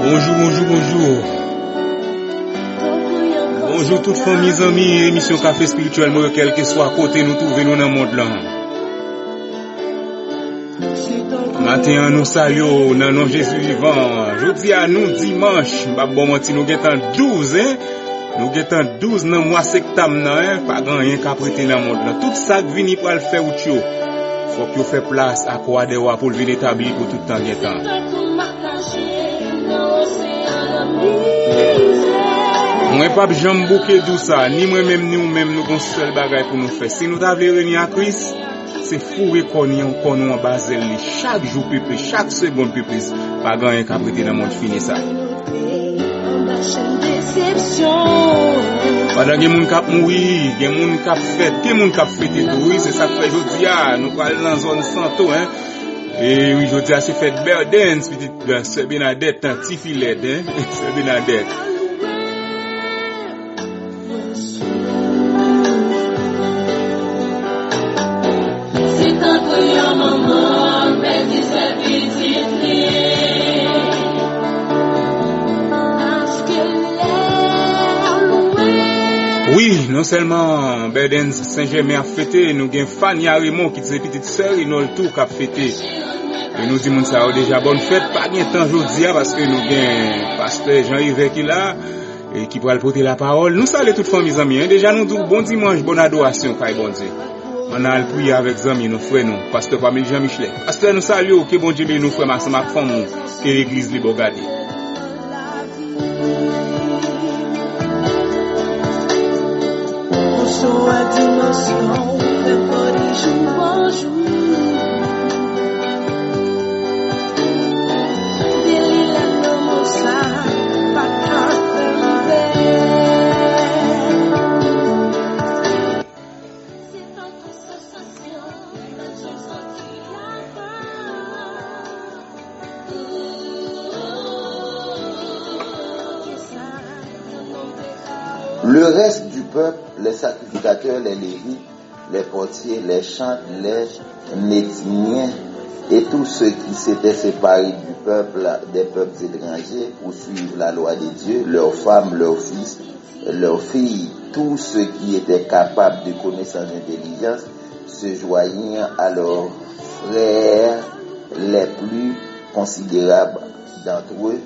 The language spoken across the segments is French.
Bonjour. Bonjour toutes familles, amis, émission Café Spirituel, moi, quel que soit côté nous trouvons dans le monde là. Matin, nous saluons dans nom Jésus vivant. Jeudi à nous, dimanche, bon menti, nous guettons 12, hein. Nous guettons 12 dans le mois septembre, hein. Pas grand rien qu'à prêter dans le monde là. Tout ça qui vient pour le faire ou tio. Faut que vous fassiez place à quoi de pour le venir établir pour tout le temps guettant. Moi pas jamais bouquer tout ça, ni moi-même ni nous-même nous avons seul bagage pour nous faire. Si nous t'avons réunir à Christ, c'est fou reconnaître qu'on nous en base chaque jour plus, chaque seconde plus. Pas grand rien qu'à prêter dans le monde fini ça. Pendant que les gens qui mourent, les gens qui fêtent, les gens qui fêtent tout, c'est ça que fait aujourd'hui, nous parlons dans la zone Santo, hein. Et oui, aujourd'hui, c'est fait Berdens, petite Sœur Bernadette, petit filet, hein, Sœur Bernadette. Oui, non seulement Berdens Saint-Germain a fêté, nous avons Fanny Arimon qui est petite sœur, et nous le tout qui a fêté. Et nous disons ça déjà bonne fête, pas de temps aujourd'hui parce que nous avons pasteur Jean-Yves qui est là et qui pourra porter la parole. Nous saluons toutes familles amis, hein. Déjà nous disons bon dimanche, bonne adoration, Kai bon Dieu. On a le prier avec amis, nos frères nous, pasteur Pamela Jean-Michel. Pasteur nous saluons, que bon Dieu nous frères ma femme, que l'église libre garder. A dimension de folie jour en jour. Délire la moça, pas qu'un c'est entre sensation, j'ai senti la Le reste du peuple, les sacrificateurs, les lévites, les portiers, les chantres, les nétiniens et tous ceux qui s'étaient séparés du peuple, des peuples étrangers pour suivre la loi de Dieu, leurs femmes, leurs fils, leurs filles, tous ceux qui étaient capables de connaissance et d'intelligence, se joignirent à leurs frères les plus considérables d'entre eux.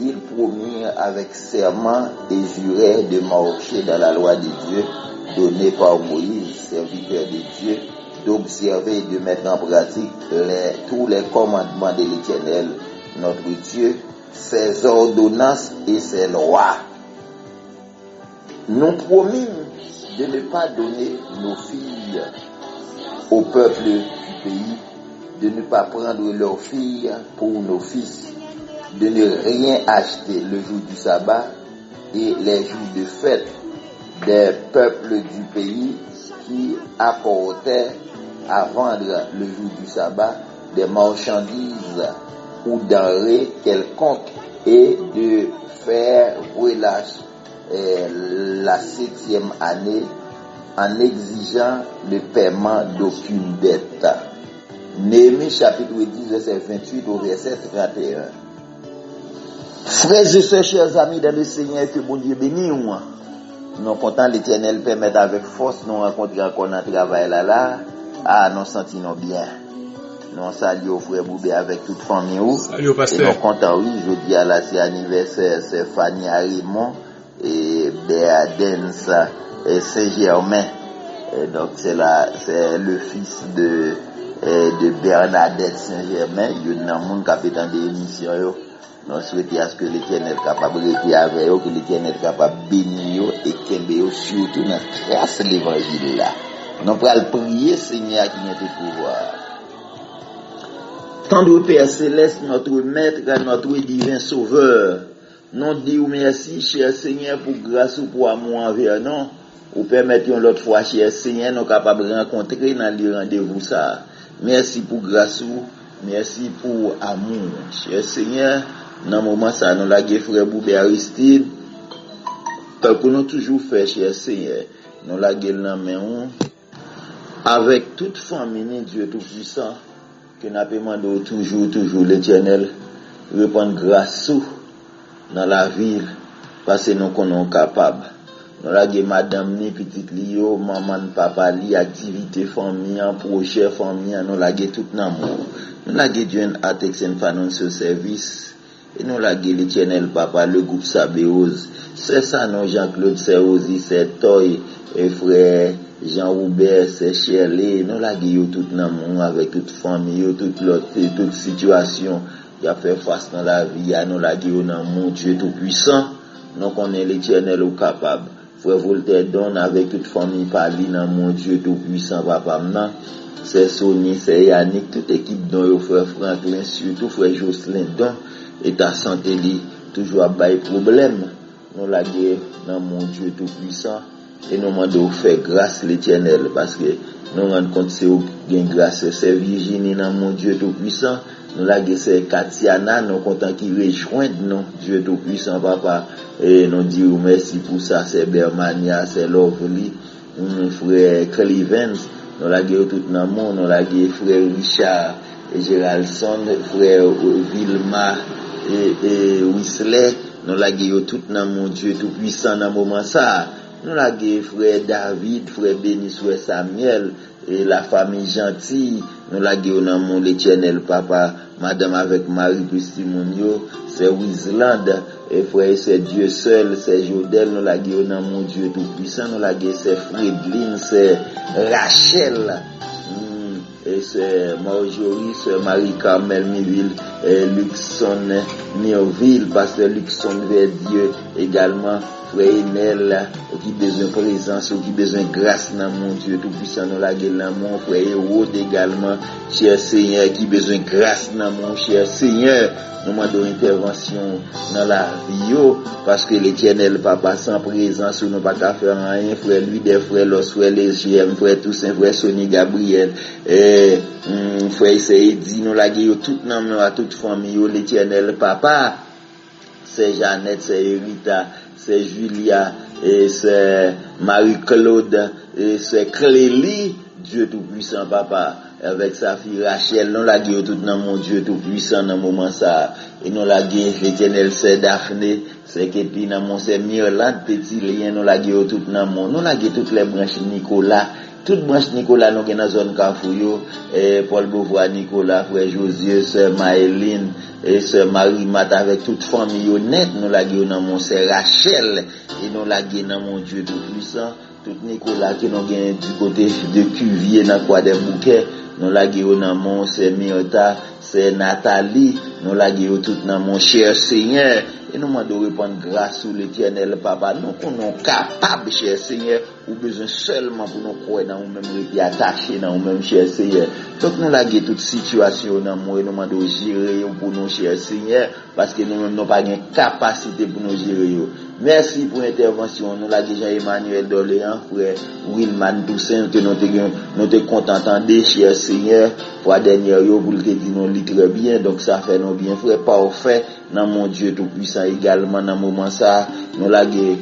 Ils promirent avec serment et jurèrent de marcher dans la loi de Dieu donnée par Moïse, serviteur de Dieu, d'observer et de mettre en pratique tous les commandements de l'Éternel, notre Dieu, ses ordonnances et ses lois. Nous promîmes de ne pas donner nos filles au peuple du pays, de ne pas prendre leurs filles pour nos fils, de ne rien acheter le jour du sabbat et les jours de fête des peuples du pays qui apportaient à vendre le jour du sabbat des marchandises ou denrées quelconques et de faire relâche la 7e année en exigeant le paiement d'aucune dette. Néhémie chapitre 10 verset 28 au verset 31. Frères et sœurs, chers amis dans le Seigneur, que bon Dieu bénisse moi. Nous comptons l'Éternel permettre avec force nous rencontrer encore dans le travail là. Nous sentons bien. Nous saluons frère Boubé avec toute famille. Salut pasteur. Nous comptons oui, jeudi à la c'est anniversaire, c'est Fanny Arimon et Berdens et Saint-Germain. Et donc c'est le fils de Bernadette Saint-Germain. Il y a un monde qui a fait dans des émissions. Nous souhaitons à ce que l'Éternel est capable de rester avec eux, que l'Éternel est capable de bénir et qu'il ait surtout dans la grâce de l'évangile là. Nous allons prier, Seigneur, qui nous pouvoir. Tendre Père Céleste, notre Maître, notre divin Sauveur, nous disons merci, cher Seigneur, pour grâce ou pour amour envers nous. Ou permettons l'autre fois, cher Seigneur, nous capables de rencontrer dans le rendez-vous ça. Merci pour grâce ou, merci pour amour, cher Seigneur. Dans le moment ça, nous l'avons frère Boubé Aristide, tant que nous toujours fait, cher Seigneur, nous l'avons dans main avec toute famille, Dieu Tout-Puissant, que nous demandons toujours l'Éternel répondre grâce dans la ville parce que nous sommes capables. Nous avons madame ni petite lio, maman, papa li, activité famille, projet famille, nous avons tout l'amour. Nous avons Dieu à Texan Financial Service et nous avons l'Éternel papa, le groupe Sabéose. C'est ça, non, Jean-Claude Serrosi, c'est Toy et frère Jean-Roubert, c'est Shirley. Nous avons tout l'amour avec toute famille, toute situation qui a fait face dans la vie. Nous avons mon Dieu tout-puissant. Nous connaissons l'Éternel au capable. Frère Voltaire donne avec toute famille parler dans mon Dieu tout-puissant, papa. C'est Sony, c'est Yannick, toute équipe dont frère Franklin, surtout frère Jocelyn, dont et ta santé li toujours à bail problème. Nous la guerre dans mon Dieu tout-puissant et nous demandons faire grâce l'Éternel parce que nous rendons compte c'est gain grâce c'est Virginie dans mon Dieu tout-puissant. Nous la guerre c'est Katiana, nous content qui rejoindre nous Dieu tout-puissant papa et nous disons merci pour ça, c'est Bermania, c'est Lovely, frère Clevens, nous la guerre tout dans monde, nous la guerre frère Richard et Géraldson, frère Vilma et Whistler, nous la guerre tout dans mon Dieu tout puissant dans moment ça. Nous la guerre frère David, frère Béni, frère Samuel et la famille gentille. Nous la guerre dans mon l'Éternel papa, madame avec Marie Testimonio, c'est Wisland et frère c'est Dieu seul, c'est Jodel. Nous la guerre dans mon Dieu tout puissant. Nous la guerre c'est Fredline, c'est Rachel. Et c'est Marjorie, c'est Marie-Carmel Miville, et Luxon Mirville, pasteur Luxon Verdieu également, frère Enel, qui besoin de présence, qui besoin de grâce dans mon Dieu tout-puissant, nous la gueule dans mon frère Hérode également, cher Seigneur, qui besoin de grâce dans mon cher Seigneur, nous demandons intervention dans la vie, parce que l'Éternel papa sans présence, nous pas qu'à faire rien, frère lui, des frères, los frère les GM, frère Toussaint, frère Sonny Gabriel, frère Seydie, nous la gueule tout dans à toute famille, l'Éternel papa, c'est Jeannette, c'est Erita, c'est Julia, et c'est Marie-Claude, et c'est Clélie, Dieu tout-puissant papa, avec sa fille Rachel, nous la gueule tout dans mon Dieu tout-puissant dans moment ça, et nous la gueule l'Éternel c'est Daphné, c'est Képi dans mon c'est Mirland, petit lien, nous la gueule tout dans mon, nous la gueule toutes les branches Nicolas, toute branche Nicolas nous dans la zone Kafouyo, et Paul Beauvoir Nicolas, frère Josieu, sœur Maëline, et sœur Marie-Mat avec toute famille honnête, nous la gueule dans mon c'est Rachel, et nous la gueule dans mon Dieu tout-puissant, tout Nicolas qui nous gagne du côté de Cuvier dans quoi des bouquets, nous la gueule dans mon c'est Myrta, c'est Nathalie, nous la gueule tout dans mon cher Seigneur, et nous demandons répondre grâce sur l'Éternel papa, nous sommes capables cher Seigneur, ou besoin seulement pour nous croire dans nous-mêmes et attacher dans nous-mêmes cher Seigneur. Donc nous la gueule toute situation dans moi, nous demandons gérer pour nous cher Seigneur, parce que nous-mêmes n'avons pas de capacité pour nous gérer. Merci pour l'intervention. Nous l'avons déjà Emmanuel Doléan, frère Wilman Toussaint, que nous sommes contents d'entendre, cher Seigneur. Pour la dernière, vous le dites, nous lit très bien, donc ça fait nous bien, frère, parfait, dans mon Dieu tout-puissant également, dans le moment ça, nous l'avons,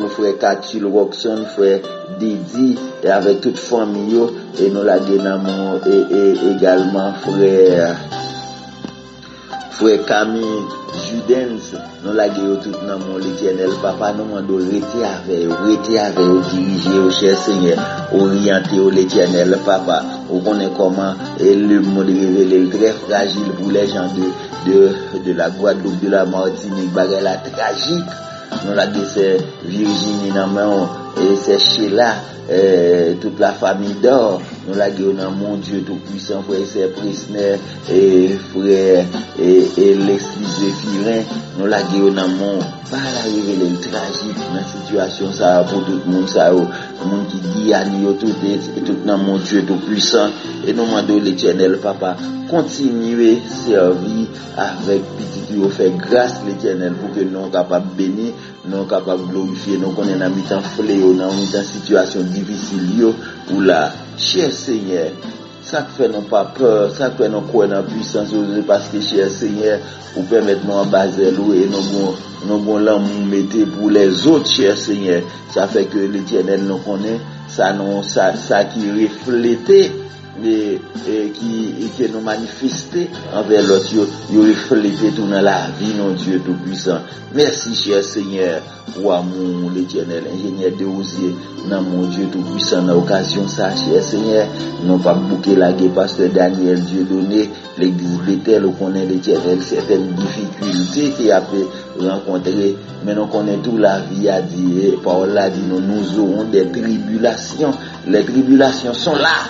frère Katil Roxon, frère Didi, et avec toute famille, et nous l'avons dans mon, et également, frère Camille Judens, nous la gueule tout dans mon l'Éternel papa, nous demandons rester avec, diriger au cher Seigneur, orienter au l'Éternel papa, on connaît comment le monde révélé très fragile pour les gens de la Guadeloupe, de la Martinique, bagarre la tragique, nous la gueule c'est Virginie dans main, et c'est Sheila, toute la famille d'or, nous la gueule dans mon Dieu tout puissant, frère c'est Prisner et frère et Leslie Zéphirin, nous la gueule dans mon pas la révéler le tragique dans la situation ça pour tout le monde ça le monde qui dit à nous tout dans mon Dieu tout puissant et nous demandons l'Éternel papa continuer servir avec petit Dieu faire grâce l'Éternel pour que nous capables bénir nous capables glorifier nous connaît dans mi-temps fléau dans mi-temps situation difficile ou là cher Seigneur ça fait non pas peur ça fait non croire dans puissance parce que cher Seigneur ou permettre nous en baser l'eau et nous l'amour mettez pour les autres cher Seigneur ça fait que l'Éternel nous connaît ça qui reflète qui nous manifester envers l'autre, yo refléter tout dans la vie, non Dieu tout-puissant. Merci, cher Seigneur, pour amour, l'Éternel, ingénieur de osier, dans mon Dieu tout-puissant, dans l'occasion ça, cher Seigneur, non pas bouquer la guerre, pasteur Daniel, Dieu donné, l'église Bethel, on connaît l'Éternel, certaines difficultés qu'il a pu rencontrer, mais nous connaissons toute la vie, a dit, Paul a dit, nous aurons des tribulations, les tribulations sont là,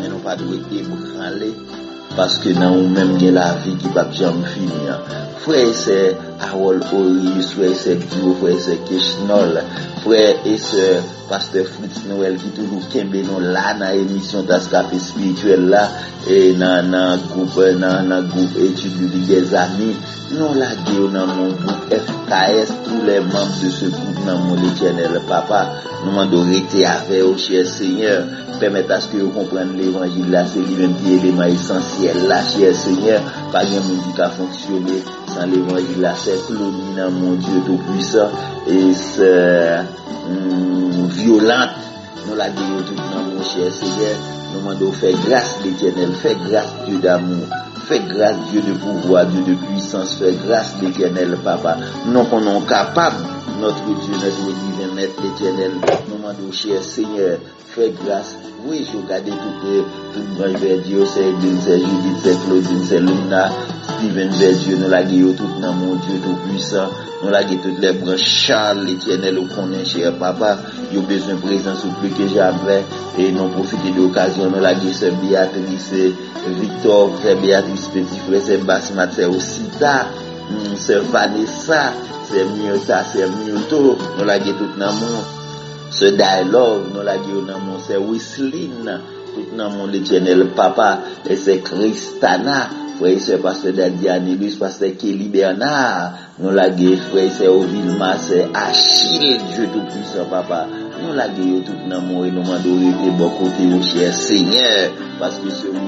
mais nous pas doit ébranler, parce que dans nous-mêmes, il y a la vie qui ne va jamais finir. Frère et sœurs, Harold Orius, frère et sœurs Dio, frère et sœurs Keshnol, frère et sœurs Pasteur Fritz Noël qui toujours kembe nous là dans l'émission d'Ascapé spirituel là et dans groupe études des amis, nous la gueule dans mon groupe FKS, tous les membres de ce groupe dans mon éternel papa, nous demandons rester avec au cher Seigneur, permettre à ce que vous compreniez l'évangile là, c'est lui-même qui est l'élément essentiel là, cher Seigneur, pas de monde qui a fonctionné sans l'évangile là, c'est Claudine dans mon Dieu tout puissant et c'est violente, nous la gueule tout dans mon cher Seigneur, nous demandons faire grâce l'Éternel, faire grâce Dieu d'amour, fais grâce Dieu de pouvoir, Dieu de puissance, fais grâce l'Éternel papa, nous qu'on est capable, notre Dieu, notre divin maître l'Éternel, nous demandons cher Seigneur, fais grâce. Oui, je regarde tout grand Dieu, c'est Edine, c'est Judith, c'est Claudine, c'est Luna, Steven Dieu, nous la gueule tout dans mon Dieu tout puissant, nous la gueule toutes les branches, Charles, l'Éternel, au connaît, cher papa, il y a besoin de présence plus que jamais, et nous profiter de l'occasion, nous la gueule, c'est Béatrice, Victor, c'est Béatrice Petit Frère, c'est Basmat, c'est Osita, c'est Vanessa, c'est Miota, c'est Mioto, nous la gueule tout dans mon ce dialogue, nous la gueule dans mon, c'est Wisline, tout dans mon l'Éternel papa, et c'est Christana, frère, c'est pasteur Dadianilus, pasteur Kelly Bernard, nous la gueule, frère, c'est Ovilma, c'est Achille, Dieu tout-puissant papa, nous la gueule tout dans mon, et nous m'adorez de bon côté au cher Seigneur, parce que celui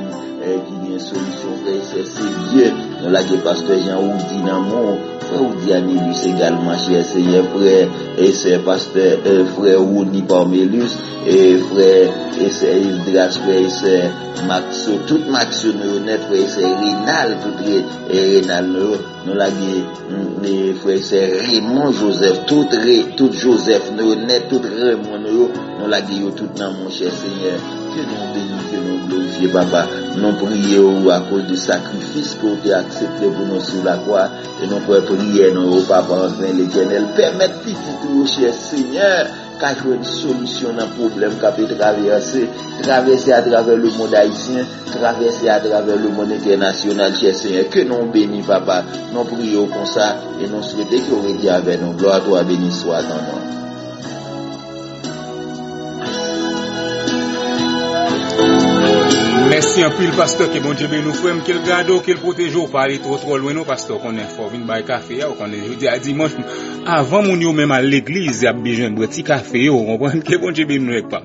qui vient solution, frère, c'est Dieu, nous la gueule, pasteur Jean-Oudi dans mon, frère Oudi Anilus également, cher Seigneur, frère, et c'est pasteur, frère Ouni Parmelus, et frère, et c'est Isdras, frère, et c'est Maxo, tout Maxo Neuronet, frère, et c'est Rénal, tout Rénal, nous la gueule, frère, c'est Raymond Joseph, tout Joseph Neuronet, tout Raymond, nous la gueule, tout dans mon cher Seigneur, que nous bénissons, que nous glorifions, papa, nous prions à cause du sacrifice que tu as accepté pour nous sur la croix, et nous pouvons prier, nous, papa, enfin, l'Éternel, permettre petit tout, cher Seigneur, qu'à jouer une solution dans le problème qu'a peut traverser à travers le monde haïtien, traverser à travers le monde international, cher Seigneur, que nous bénissons, papa, nous prions comme ça, et nous souhaitons que vous restiez avec nous, gloire à toi, béni soit ton nom. Merci un peu le pasteur que bon Dieu nous frère qu'il garde qu'il protège pas aller trop loin non pasteur qu'on est fort venir bailler café ou qu'on est jeudi à dimanche avant mon yo même à l'église y a besoin de petit café on comprend que bon Dieu nous avec pas.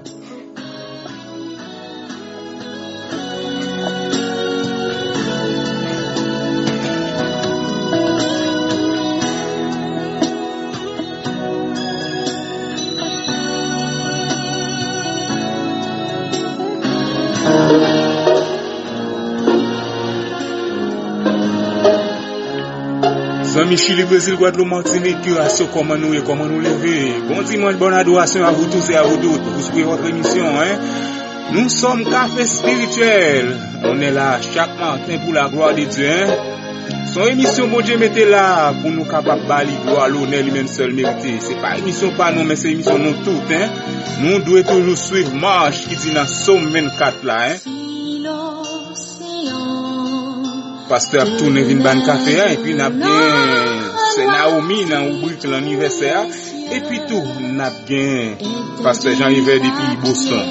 Chili, Brésil, Guadeloupe, Martinique, comment nous lever. Bon dimanche, bonne adoration à vous tous et à vous toutes. Vous suivez votre émission, hein. Nous sommes Café Spirituel. On est là chaque matin pour la gloire de Dieu, hein. Son émission, bon Dieu, mettez là pour nous capables de balayer gloire, l'honneur, lui-même seul mérité. C'est pas émission pas nous, mais c'est émission nous toutes, hein. Nous devons toujours suivre marche qui dit dans Somme 24 là, hein. Pasteur tourne vin ban café et puis n'a bien c'est Naomi dans rubrique l'anniversaire et puis tout n'a bien pasteur Jean-Yves depuis Boston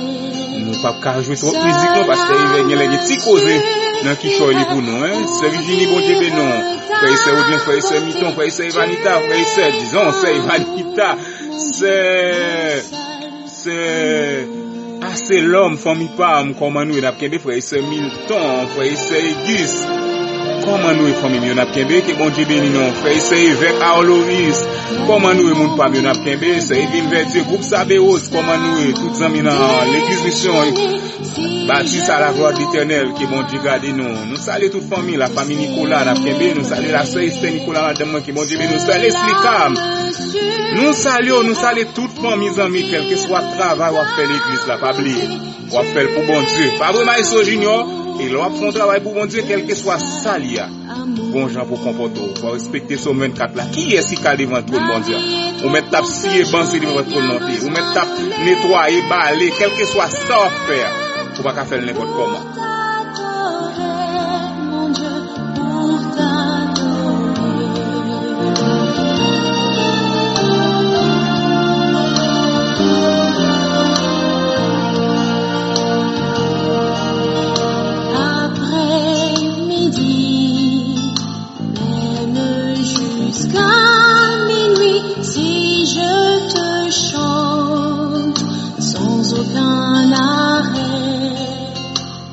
nous pas qu'à jouer trop musique non parce que il y a des petits causés dans qui choix pour nous hein c'est Virginie bon Dieu non frère c'est Odin frère c'est Miton frère c'est Vanita frère c'est disons c'est Vanita c'est l'homme famille pas comment nous n'a bien des frère c'est Milton frère c'est Gus Comment nous famille yo n'a kembe que bon Dieu béni nous fait essayer avec Aoloris. Comment nous monde pas yo n'a kembe, c'est ville vertu groupe Sabéos, comment nous tous amis dans l'église mission bâti à la gloire de l'Éternel qui bon Dieu garde nous. Nous saluons toute famille, la famille Nicolas n'a kembe, nous saluons la sœur Esther Nicolas madame qui bon Dieu béni nous saluons Slikam. Nous saluons toute famille amis quel que soit travail ou faire l'église là, pas oublier. On faire pour bon Dieu. Pas vraiment iso junior. Et là, on fait un travail pour bon Dieu, quel que soit ça, bon gens pour comporter, pour respecter son 24 là. Qui est-ce qui a devant tout le bon Dieu? On met tape scier, banser devant tout le monde. On met tape nettoyer, balayer, quel que soit ça à faire. Pour pas faire n'importe comment. Aucun arrêt,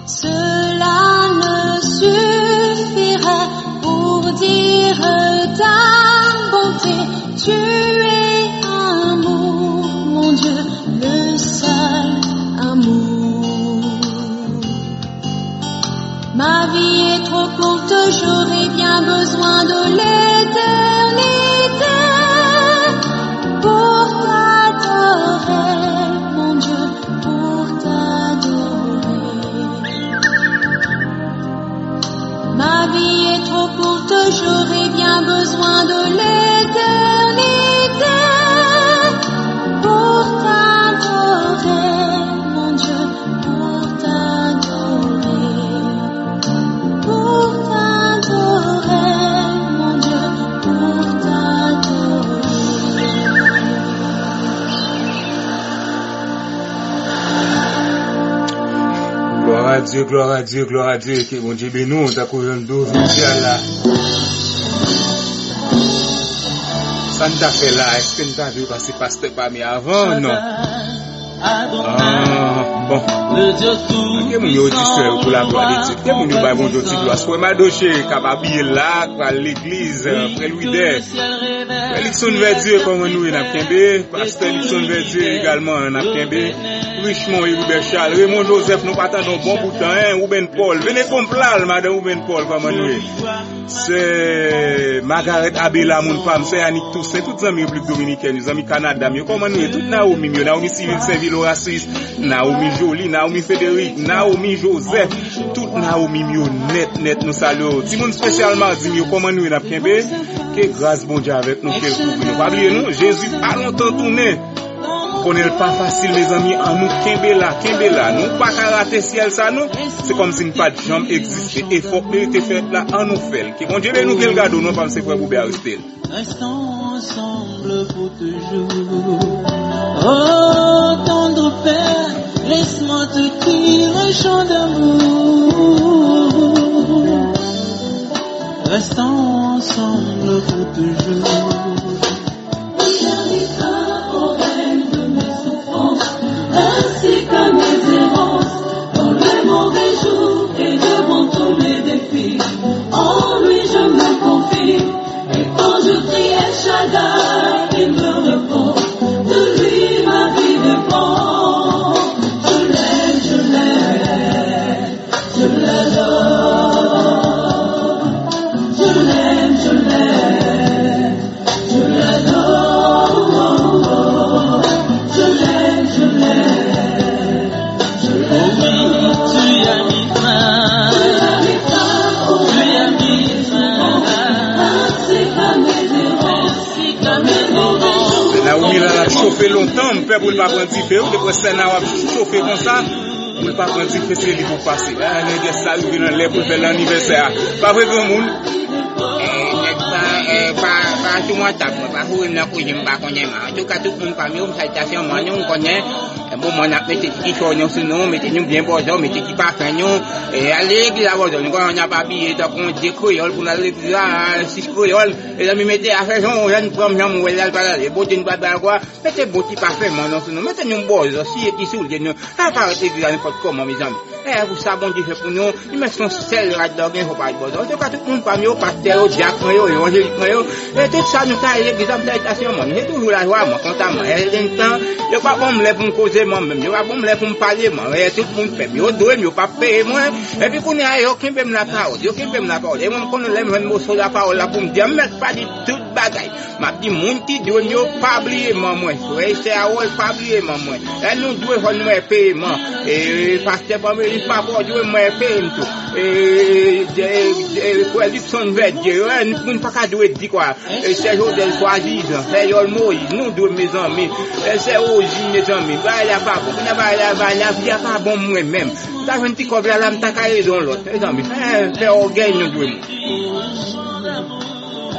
cela ne suffirait pour dire ta bonté. Tu es amour, mon Dieu, le seul amour. Ma vie est trop courte, j'aurais bien besoin de l'éternité pour t'adorer. Ma vie est trop courte, j'aurais bien besoin de l'éternité pour t'adorer, mon Dieu, pour t'adorer, mon Dieu, pour t'adorer. Gloire à Dieu, gloire à Dieu, gloire à Dieu, que bon Dieu bénisse, t'as couru un dos, là. Ça nous a fait là, est-ce que nous avons passé pasteur parmi avant, non? Bon. Qu'est-ce que nous disons pour la gloire de Dieu? Qu'est-ce que nous disons pour Dieu? Soit soit Madoché, capable là, à l'église, après Louis d'Air. L'élection vers Dieu, comme nous, on a Kembe. Pasteur l'élection vers Dieu également, on a Kembe. Richemont et Robert Charles. Raymond Joseph, nous partons bon bout de temps, hein? Ruben Paul. Venez comprendre, madame Ruben Paul, comme nous. C'est Margaret Abela, mon femme, c'est Annick Toussaint, toutes les amis République Dominicaine, les amis Canada, comme nous, toutes Naomi, Naomi Civil Saint-Ville Raciste, Naomi Jolie, Naomi Frédéric, Naomi Joseph, toutes Naomi net, nous saluons. Si nous spécialement dit, comment nous, n'a Kembe, que grâce bon Dieu avec nous, qu'elle couvre. Nous pas oublier nous, Jésus pas longtemps tourné. Connaît pas facile mes amis en nous Kembe là nous pas rater ciel ça nous c'est comme si nous pas de jambe existait et faut mériter fait là en nous fait qui bon Dieu nous quel gado nous pas c'est frère Boubé Aristel restons ensemble pour toujours oh tendre Père laisse-moi te dire un chant d'amour restons ensemble pour toujours ainsi qu'à mes errances, dans les mauvais jours et devant tous les défis. En lui je me confie, et quand je crie El Shaddai, il me répond. De lui ma vie dépend. Je l'aime, je l'adore. Je l'aime, je l'adore. Je l'aime, je l'aime. Naomi là chauffé longtemps, père pour ne pas prendre différent, depuis ça n'a pas chauffé comme ça, pour ne pas prendre différent, c'est lui pour passer. Ah, les ça arrive dans l'air pour faire l'anniversaire. Pas vrai grand monde. Pas tout moi tape, pas vous ne pouvez pas connaître. En tout cas tout le monde parmi nous citation moi nous connaît. Bon moi n'a mettez qui chognon sur nous, mettez nous bien bon, mettez qui pas fin nous et aller qui la voix nous on n'a pas habillé donc on dit créole pour aller là six créole et là me mettez à faire on vient prendre jambe ou là pas les bottes une balle quoi mettez bottes pas fait moi non sur nous mettez nous boss aussi qui sur nous ça pas arrêter de n'importe comment mes amis pour ça, bon Dieu fait pour nous, il met son sel là-dedans, il faut pas de bon. En tout cas, tout le monde parmi eux, pasteur, diacre, évangélique, et tout ça, nous avons l'église en salutation, moi, j'ai toujours la joie, moi, content, et le temps, il n'y a pas bon me pour me causer moi-même, il n'y a pas bon me pour me parler, moi, et tout le monde fait, il y a deux, il n'y a pas payé, moi, et puis, qu'on a aucun même la parole, aucun même la parole, et moi, qu'on aime un mot sur la parole, là, pour me dire, mais pas dit toute bagaille, m'a dit, mon petit Dieu, il n'y a pas oublié, moi, et c'est à eux, pas oublié, moi, et nous devons nous payer, moi, et pasteur, il pas pour Dieu, moi, payer, tout, et, production verte, nous ne pas qu'à jouer, dit quoi, et c'est Jodel Soaziz, c'est Yol Moïse, nous deux, mes amis, et c'est Ozi, mes amis, bah, il n'y a pas bon, il n'y a pas bon, moi-même, ça, je ne dis qu'on va l'âme, t'as qu'à raison, l'autre, mes amis, c'est orgueil, nous deux.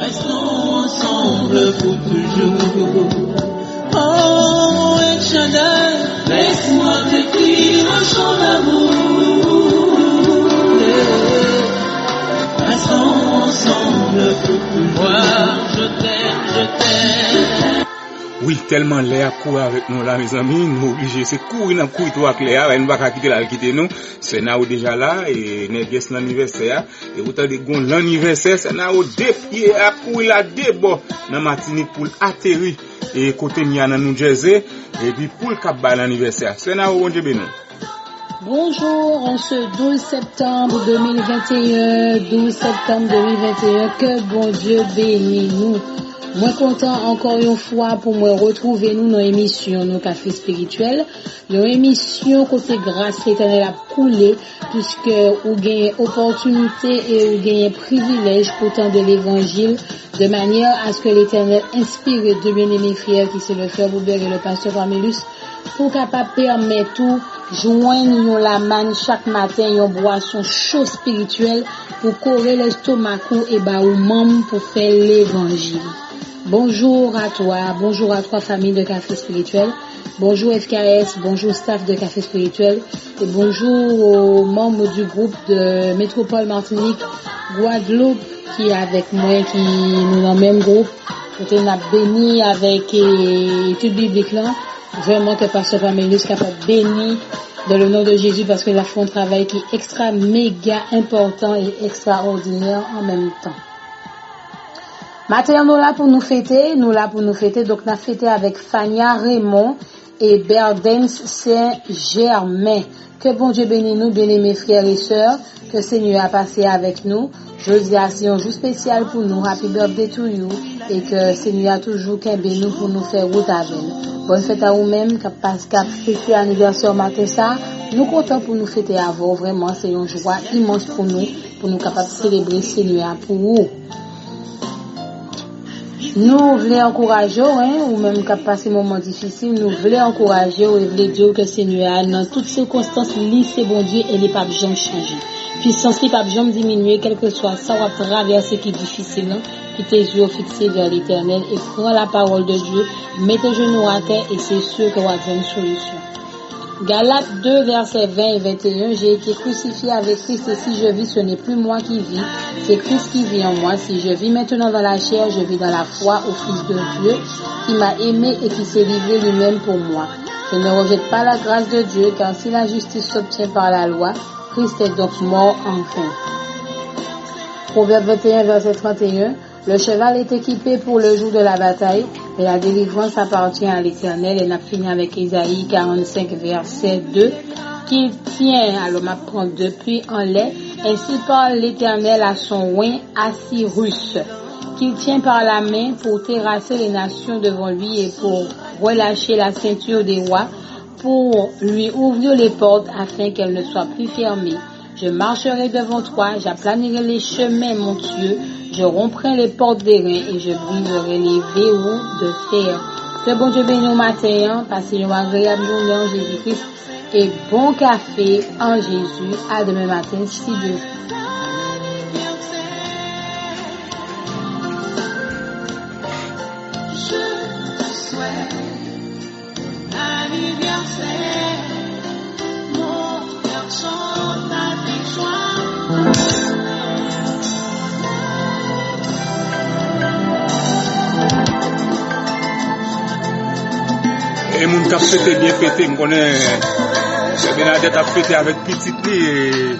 Restons ensemble pour toujours. Oh, El Shaddai, laisse-moi t'écrire un chant d'amour. Restons ensemble pour toujours. Je t'aime. Oui, tellement l'air court avec nous là, mes amis, nous obligés, c'est courir dans courir toi avec l'air, elle ne va pas quitter la quitter nous, c'est là déjà là, et n'est-ce l'anniversaire, et autant de gon l'anniversaire, c'est là où deux pieds à courir là, deux bords, dans Martinique pour atterrir, et côté Nia dans New Jersey, et puis pour le cap l'anniversaire, c'est là où on dit nous. Bonjour, en ce 12 septembre 2021, que bon Dieu bénisse nous. Moi content encore une fois pour me retrouver nous dans l'émission nos cafés spirituels, une émission côté grâce éternelle a coulé puisque vous gagnez opportunité et vous gagnez privilège pourtant de l'évangile de manière à ce que l'éternel inspire de bien-aimés frères qui c'est le frère Boubert et le pasteur Familus pour capable permettre tout joindre la manne chaque matin une boisson chaude spirituelle pour correr l'estomac et ba ou membre pour faire l'évangile. Bonjour à toi famille de Café Spirituel, bonjour FKS, bonjour staff de Café Spirituel et bonjour aux membres du groupe de Métropole Martinique Guadeloupe qui est avec moi, qui nous dans le même groupe, qui nous a béni avec études bibliques là, vraiment que Pasteur Pamélus capable béni dans le nom de Jésus parce que la font un travail qui est extra méga important et extraordinaire en même temps. Maintenant, nous là pour nous fêter, donc nous fêté avec Fania Raymond et Berdens Saint-Germain. Que bon Dieu bénisse nous, bien-aimés frères et sœurs, que Seigneur a passé avec nous. Jeudi c'est un jour spécial pour nous, happy birthday to you, et que Seigneur a toujours qu'un nous pour nous faire route avec nous. Bonne fête à vous-même, parce qu'à fêter l'anniversaire matin ça, nous comptons pour nous fêter à vous, vraiment c'est une joie immense pour nous capables de célébrer Seigneur pour vous. Nous voulons encourager, ou même quand passer un moment difficile, nous voulons encourager et voulons dire que Seigneur, dans toutes circonstances, c'est bon Dieu et les papes jamais changer. Puissance, les papes jamais diminuer, quel que soit ça, on va traverser qui est difficile, puis tes yeux fixés vers l'éternel et prends la parole de Dieu, mets tes genoux à terre et c'est sûr qu'on va avoir une solution. Galates 2, versets 20 et 21, j'ai été crucifié avec Christ et si je vis, ce n'est plus moi qui vis, c'est Christ qui vit en moi. Si je vis maintenant dans la chair, je vis dans la foi au Fils de Dieu qui m'a aimé et qui s'est livré lui-même pour moi. Je ne rejette pas la grâce de Dieu car si la justice s'obtient par la loi, Christ est donc mort enfin. Proverbe 21, verset 31, le cheval est équipé pour le jour de la bataille, mais la délivrance appartient à l'Éternel. Et n'a fini avec Isaïe 45, verset 2, qu'il tient, alors m'apprend depuis en lait, ainsi parle l'Éternel à son oint Assyrus, qu'il tient par la main pour terrasser les nations devant lui et pour relâcher la ceinture des rois, pour lui ouvrir les portes afin qu'elles ne soient plus fermées. Je marcherai devant toi, j'aplanirai les chemins montueux, je romprai les portes des reins et je briserai les verrous de fer. Que bon Dieu bénisse au matin, passez une agréable journée en Jésus-Christ et bon café en Jésus. À demain matin, si Dieu veut. Et mon cap c'était bien pété, on connaît Bernadette a fêté avec petite et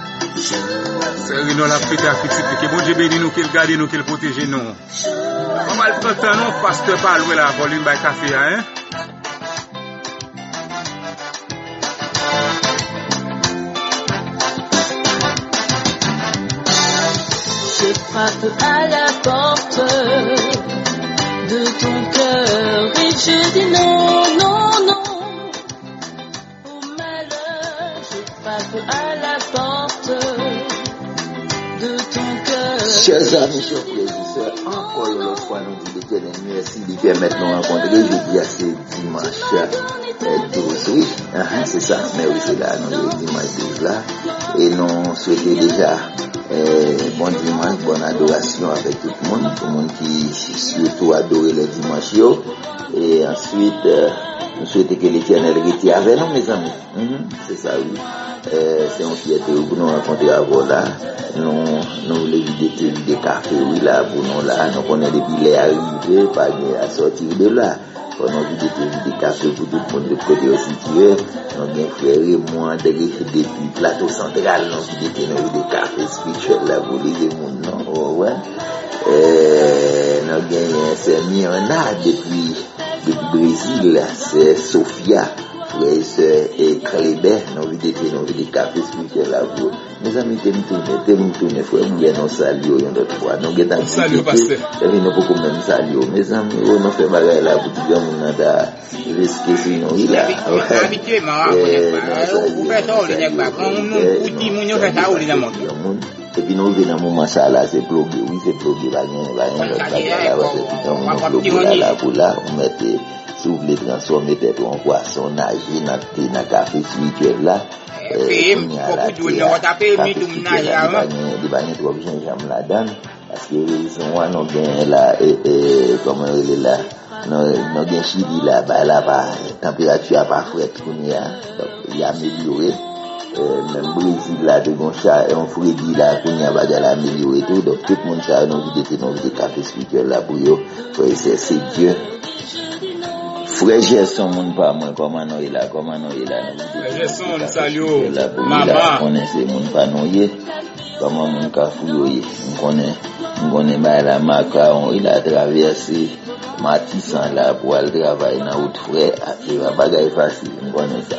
Serino l'a fêté avec petite que bon Dieu béni nous qu'il garde nous qu'il protège nous. On va le prendre non pasteur pas louer la volume by café hein. Je frappe à la porte de ton cœur et je dis non, non, non. Au malheur, je frappe à la porte de ton cœur. Chers amis, chers frères et sœurs, encore une fois, nous disons l'Éternel, merci de permettre nous rencontrer. Je dis à ce dimanche 12, oui, c'est ça, mais oui, c'est là, nous le dimanche 12 là, et nous souhaitons déjà bon dimanche, bonne adoration avec tout le monde qui surtout adore le dimanche, et ensuite, nous souhaitons que l'Éternel retire avec nous, mes amis, c'est ça, oui. C'est une fierté pour nous rencontrer avant là. Nous les vider des cafés, oui, là, pour nous là. Nous connaissons depuis les arrivés, pas à sortir de là. Nous vider des cafés pour tout le monde de côté aussi qui est. Nous avons frère et moi, depuis plateau central, nous vider des cafés spirituels là pour les monde, non, ouais. Nous avons c'est Mirna depuis Brésil, c'est Sofia. Frère et Calibert, nous vidons des cafés spirituels là pour mes amis, t'es frère, nous venons saluer une autre fois. Nous venons saluer pasteur. Et nous pouvons même saluer. Mes amis, nous faisons bagarre là pour dire qu'on a da risquer sinon il a. Habitué, on fait ça, on n'est pas quand on dit mon fait ça, on est dans et puis nous venons à moment ça là, c'est bloqué, oui c'est bloqué, là, on met si vous voulez transformer peut-être en poisson, nager dans le café spirituel là. Parce que ils ont là, comment il est là, nous bien chili là, la température a pas frais, il a amélioré. Même Brésil là, de un Freddy là, qu'on y a bagarre amélioré tout, donc tout le monde ça, nous vidé café spirituel là pour eux, c'est Dieu. Frère Gerson, mon pas moi, comment nous est là. Frère Gerson, salut, maman. On est c'est mon pas nous comment mon cafouille, on connaît la macaron, il a traversé Matissan là pour aller travailler dans autre frère, c'est pas bagaille facile, on connaît ça.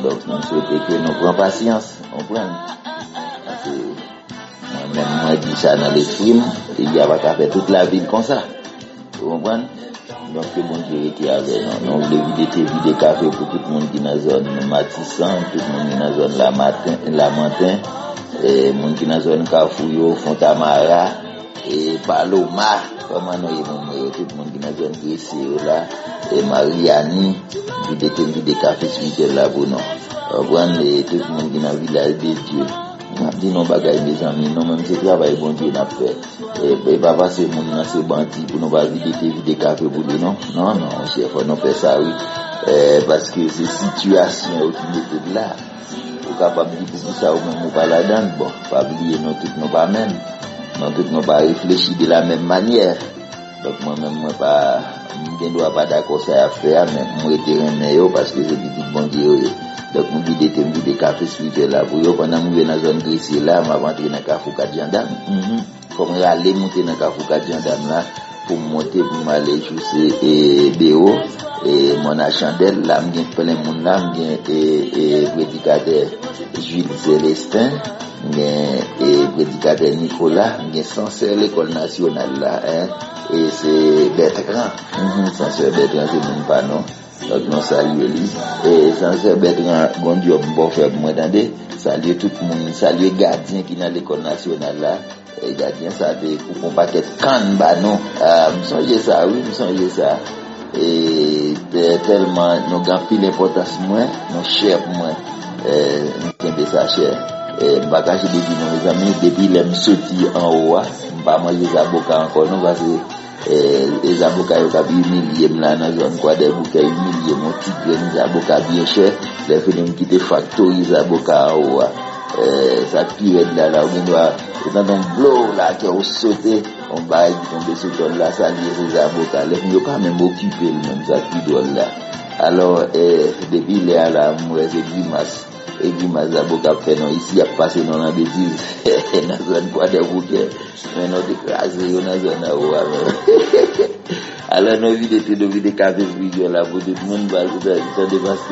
Donc nous souhaitons que nous prenions patience, on prend. Parce que moi-même moi dis ça dans l'esprit, il y a pas qu'à faire toute la ville comme ça. Vous comprenez? Donc, le bon Dieu était avec nous. Nous voulons vider café pour tout le monde qui est dans la zone Matissan, tout le monde qui est dans la zone la Mantin, et le monde qui est dans la zone Kafouyo, Fontamara, et Paloma, comment nous y tout le monde qui est dans la zone Gressier là, et Mariani, vider café spirituel là pour nous. Tout le monde qui est dans le village de Dieu. On dit non bagaille mes amis, non même c'est travail bon Dieu n'a fait. Et pas passer mon dans ces bandits pour nous pas vider café pour lui non. Non chef, on fait ça oui. Parce que c'est situation qui est là. Pour capable de dire ça ou même pas là-dedans, bon, pas oublier non tout non pas même. Non tout non pas réfléchir de la même manière. Donc moi-même moi pas je ne dois pas d'accord ça à faire mais moi terrain parce que c'est petit bon Dieu. Donc, nous vidons des cafés spirituels là pour eux. Pendant que nous sommes dans la zone grisée là, nous avons entré dans le café 4 gendarmes. Comme nous allons monter dans le café 4 gendarmes là, pour monter, pour aller jusqu'à BO. Et mon chandelle là, nous avons plein de monde là, nous avons prédicateur Jules Célestin, nous avons prédicateur Nicolas, nous avons censeur l'école nationale là, et c'est Bertrand. Censeur Bertrand, c'est même pas non. Donc nous saluons lui et sans Bertrand bon Dieu bon faire pour moi attendez saluer tout le monde saluer gardien qui dans l'école nationale là et gardien ça fait pour un paquet canne bah non me songe ça oui me songe ça et tellement nous gagne pile importance moi nous cher moi nous ça cher et bagage de nos amis depuis les sorti en haut pas manger ça boca encore non parce que les avocats ont humilié là dans la zone quoi des avocats humilié mon tigre les avocats bien cher les films qui étaient factory les avocats ça pire là on doit dans un blow là qui ont sauté on va tomber sur ton là ça les avocats les films quand même occupé même ça qui doit là alors depuis là moi c'est grimace et puis Mazabo qui a fait non ici a passé dans la bêtise dans zone quoi des bouquets mais non écrasé dans zone alors nos vidéos de café spirituel là pour tout le monde va ça dépasse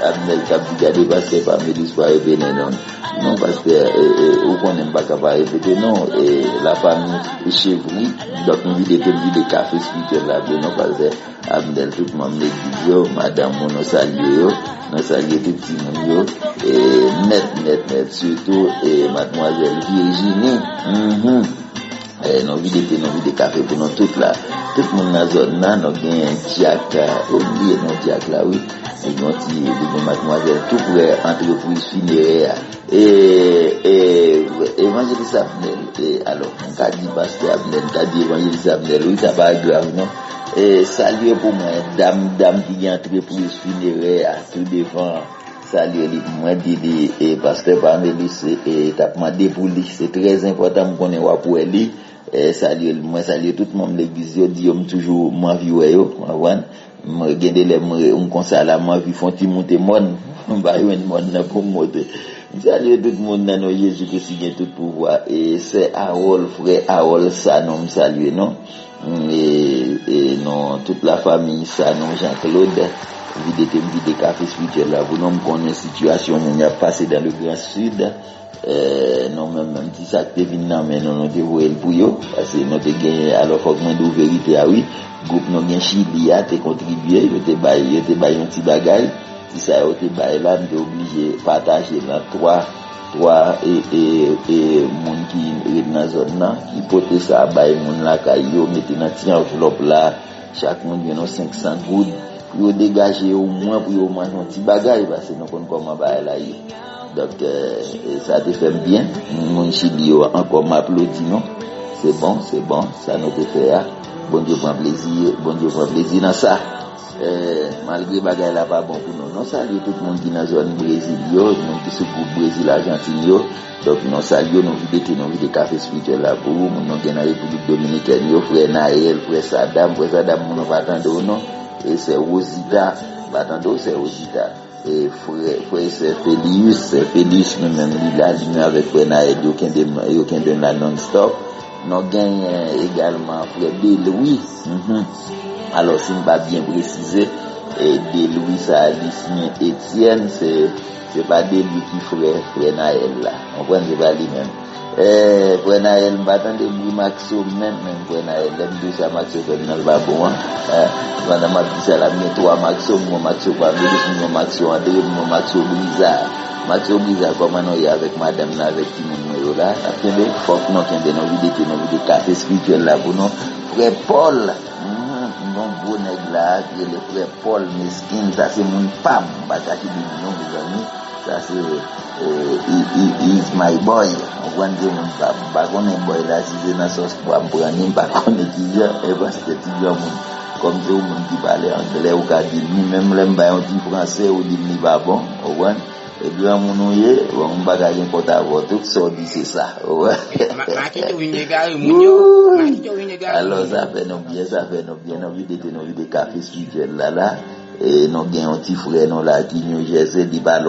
Abnel Kabdiga dépassé par Mélissoire et Benenon non parce que on connaît pas capable répéter non et la famille chez vous donc une vidéo de café spirituel là non parce que Abnel tout le monde l'église madame mon saluer nous saluer tout petit monde et net surtout et mademoiselle Virginie nos vidéos café pour nous tout là tout le monde dans zone là nous gain Jack oublié non Jack là oui et nous dit mademoiselle tout pour entreprise funéraire et évangéliste Abnel et alors on a dit pasteur Abnel on a dit évangéliste Abnel oui ça pas grave non et saluer pour moi dame qui a entreprise funéraire tout devant saluer moi dit et pasteur Pamélis et t'a demandé pour lui c'est très important qu'on ait pour lui saluer tout le monde l'église dit toujours moi vie yo moi regarder les on conseille la moi vie font ti monter monde ba yo monde là pour monter saluer tout le monde dans Jésus Christ qui a tout pouvoir et c'est Harold frère Harold ça non saluer non et non toute la famille ça non Jean-Claude vidéo café spirituel là vous non connaît situation on a passé dans le Grand Sud non même si ça te vient non mais non dévouer pour yo parce que nous te gagné alors faut que de vérité ah oui groupe nous gain Chili a te contribuer yo te bail un petit bagage si ça yo te bail là on obligé partager dans trois et monde qui est dans zone là qui porter ça bail monde là yo mettez dans petit enveloppe là chaque monde vient 500 gouttes pour dégager au moins pour yo manger un petit bagage parce que nous connait comment bail là donc ça te fait bien mon Chili encore m'applaudit non c'est bon ça nous te fait bon Dieu prend plaisir dans ça malgré bagay là pas bon pour nous non salut tout le monde qui dans zone Brésil yo monde qui se groupe Brésil Argentine yo donc non salut nos vidéos café spirituel là pour nous dans la République Dominicaine yo frère Naël frère Saddam mon pas attendre non et c'est Rosita pas attendre c'est Rosita et frère c'est Félix même là avec frère Naël aucun de la non stop nous gagne également frère de Louis alors si on va bien préciser et de Louis ça Lucien Étienne c'est pas de lui qui frère Naël là on prend c'est pas lui même frère Naël va attendre lui Maxo même frère Naël l'aime de ça Maxo non pas bon pendant ma vie ça la met toi Maxo pas de Maxo André Maxo Blizzard comment on y avec madame là avec qui nous là après faut que nous vidéo café spirituel là pour nous frère Paul bon nèg là le frère Paul Meskin ça c'est mon femme bata qui dit non mes amis ça c'est is my boy on va dire mon pas connait boy là si c'est dans sauce pour prendre pas connait qui vient et parce que tu viens comme ça mon qui parle anglais ou ka dit même l'aime ba un petit français ou dit ni pas bon on va et bien mon oyé on va gagner porte à votre tout ça dit c'est ça ouais alors ça fait nous bien nos vidéos café spirituel là et nous gagne un petit frère non là qui nous Jersey li pas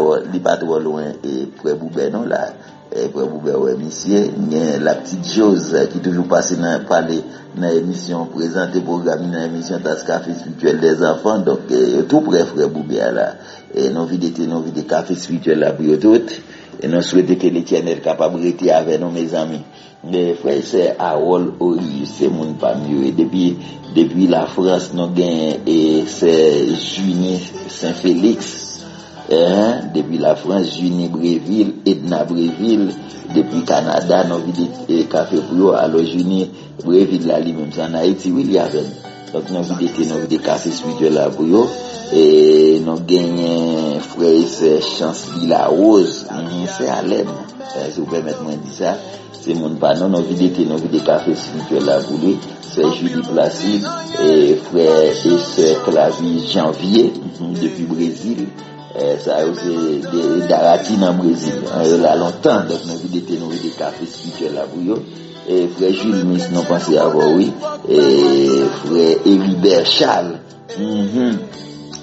trop loin et frère Boubé non là et frère Boubé ouais monsieur la petite chose qui toujours passer dans émission présenter programme dans émission Tasse Café spirituel des enfants donc tout près frère Boubé là et nos vidéos café spirituel là pour toutes et nous souhaitons que l'Éternel capable de rester avec nous mes amis les frères c'est Harold Ori c'est mon parmi depuis la France nous gagne et c'est Junie Saint-Félix depuis la France Junie Bréville Edna Bréville depuis Canada nous vidéo café pour alors Junie Bréville là lui-même c'est en Haïti oui il y avait donc nous vidéo café spirituel là pour eux et nous gagne frère c'est Chancely La Rose c'est à l'aide si vous permettez moi dire ça c'est mon panon nos vidéos café spirituel là pour lui c'est Julie Placide et frère et sœur Clavier Janvier depuis Brésil ça c'est d'Arati dans Brésil là longtemps donc nos vidéos café spirituel là pour eux et frère Jules Miss non pensé avoir oui et frère Hébert Charles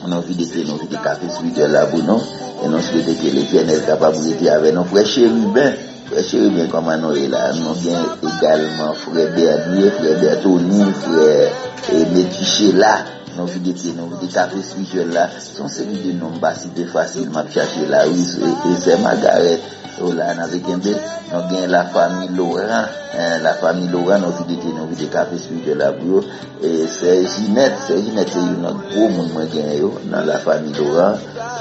nos vidéos café spirituel là pour nous et nous souhaitons que l'Éternel est capable de avec nos frères chérubins. Frère chérubin, comment nous est là, nous bien également frère Bernier, frère Bertoni, frère Métiché là, nous vidéos, nous café spirituel là, sont série de noms pas si facile, m'a chercher là, oui, et c'est Margaret, là, avec un peu, nous avons la famille Laurent, nous vidéos café spirituel là, et c'est Ginette, c'est une autre gros monde dans la famille Laurent,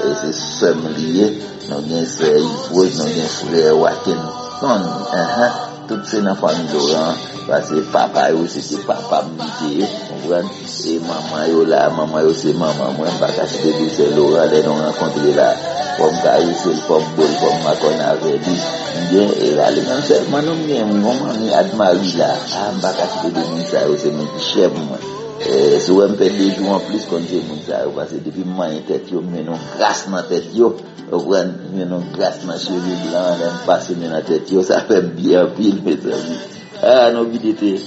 et c'est sœur lié, nous avons frère Yves, nous avons frère Wacken, toutes ces dans famille Laurent, parce que papa c'était papa m'ité, comprendre, et maman c'est maman, moi pas cacher de c'est Laurent, les nous rencontrer là, comme Caïs, comme Bol, comme Macon avec lui, bien, et là, les mêmes seulement, nous bien, maman, Admarie là, pas cacher de ça, c'est mon chef, moi. Si on peut des jours en plus qu'on dit ça, parce que depuis moi en tête yo, mais non grâce dans tête yo, on prend mais non grâce dans cheveux blancs, on passe dans tête yo, ça fait bien pile mes amis. Ah nos vidéos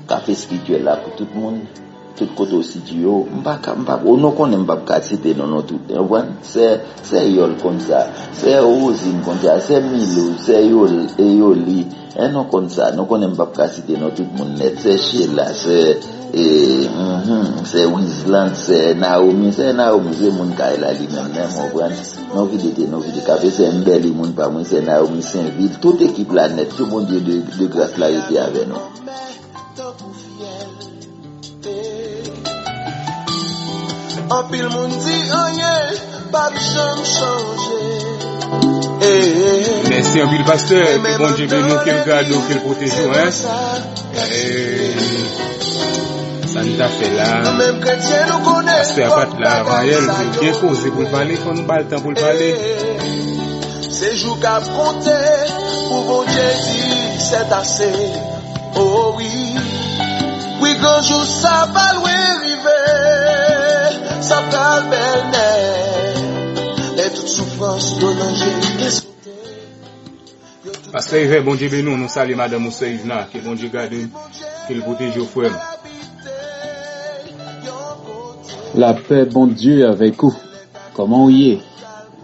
café spirituel là pour tout le monde, tout côté aussi yo, on connaît pas citer non tout, on voit c'est yol comme ça, c'est Rosine comme ça, c'est Milo, c'est Yoli, et non comme ça, nous connaît pas citer non tout le monde net, c'est Sheila, c'est Wisland, c'est Naomi, c'est mon cas là lui-même, on voit nos vidéos café, c'est un bel monde par moi, c'est Naomi Saint-Ville, toute équipe là net, tout le monde de grâce clarité avec nous. En pile moun dit rien, pas besoin changer. Merci en ville pasteur, que bon Dieu nous qu'il garde, qu'il protège, hein. Ça nous a fait là. Pasteur Pat là, Raël, bien causé pour parler, il faut nous battre le temps pour parler. C'est jour qu'a compté, pour bon Dieu dit, c'est assez. Oh oui, oui, quand jour ça va loin arriver, ça va le bel et toute souffrance de danger. Pasteur Yves, bon Dieu béni, nous saluons Madame Moussa Yvna, que bon Dieu garde, qu'il protège au frère. La paix, bon Dieu, avec vous. Comment y est?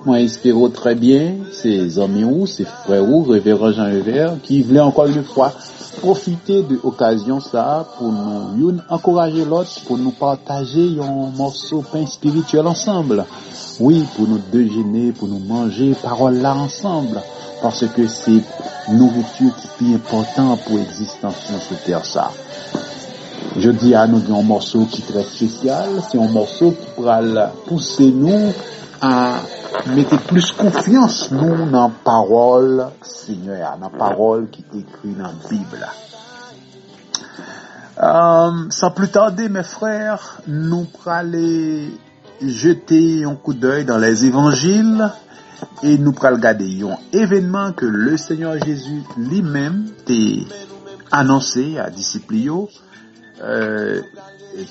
Moi, espérons très bien, ces amis ou, ces frères ou, révérend Jean Hébert, qui voulaient encore une fois profiter de l'occasion ça pour nous encourager l'autre, pour nous partager un morceau de pain spirituel ensemble. Oui, pour nous déjeuner, pour nous manger parole là ensemble, parce que c'est nourriture qui est important pour l'existence sur terre ça. Je dis à nous un morceau qui est très spécial, c'est un morceau qui pourra pousser nous à mettre plus confiance nous dans la parole Seigneur, dans la parole qui est écrite dans la Bible. Sans plus tarder, mes frères, nous pourrons aller jeter un coup d'œil dans les évangiles et nous pourrons regarder un événement que le Seigneur Jésus lui-même a annoncé à disciples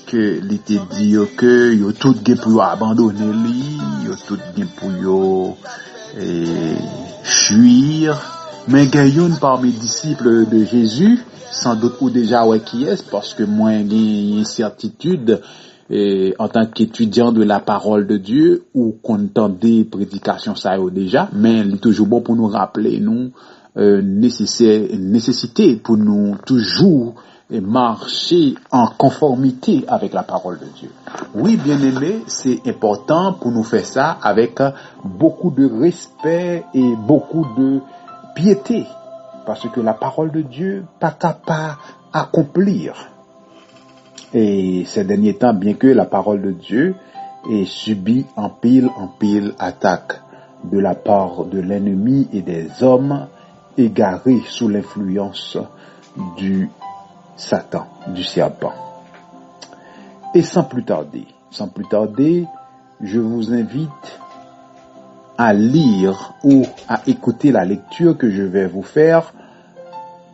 que l'été dit que yo tout gen pour abandonner lui, yo tout gen pour fuir, mais gagne parmi les disciples de Jésus, sans doute ou déjà ouais qui est, parce que moi j'ai une certitude en tant qu'étudiant de la parole de Dieu ou qu'on entendait prédication ça déjà, mais il est toujours bon pour nous rappeler nous nécessité pour nous toujours et marcher en conformité avec la parole de Dieu. Oui, bien-aimés, c'est important pour nous faire ça avec beaucoup de respect et beaucoup de piété, parce que la parole de Dieu pas capable d'accomplir. Et ces derniers temps, bien que la parole de Dieu ait subi en pile attaque de la part de l'ennemi et des hommes égarés sous l'influence du Satan, du serpent. Et sans plus tarder, je vous invite à lire ou à écouter la lecture que je vais vous faire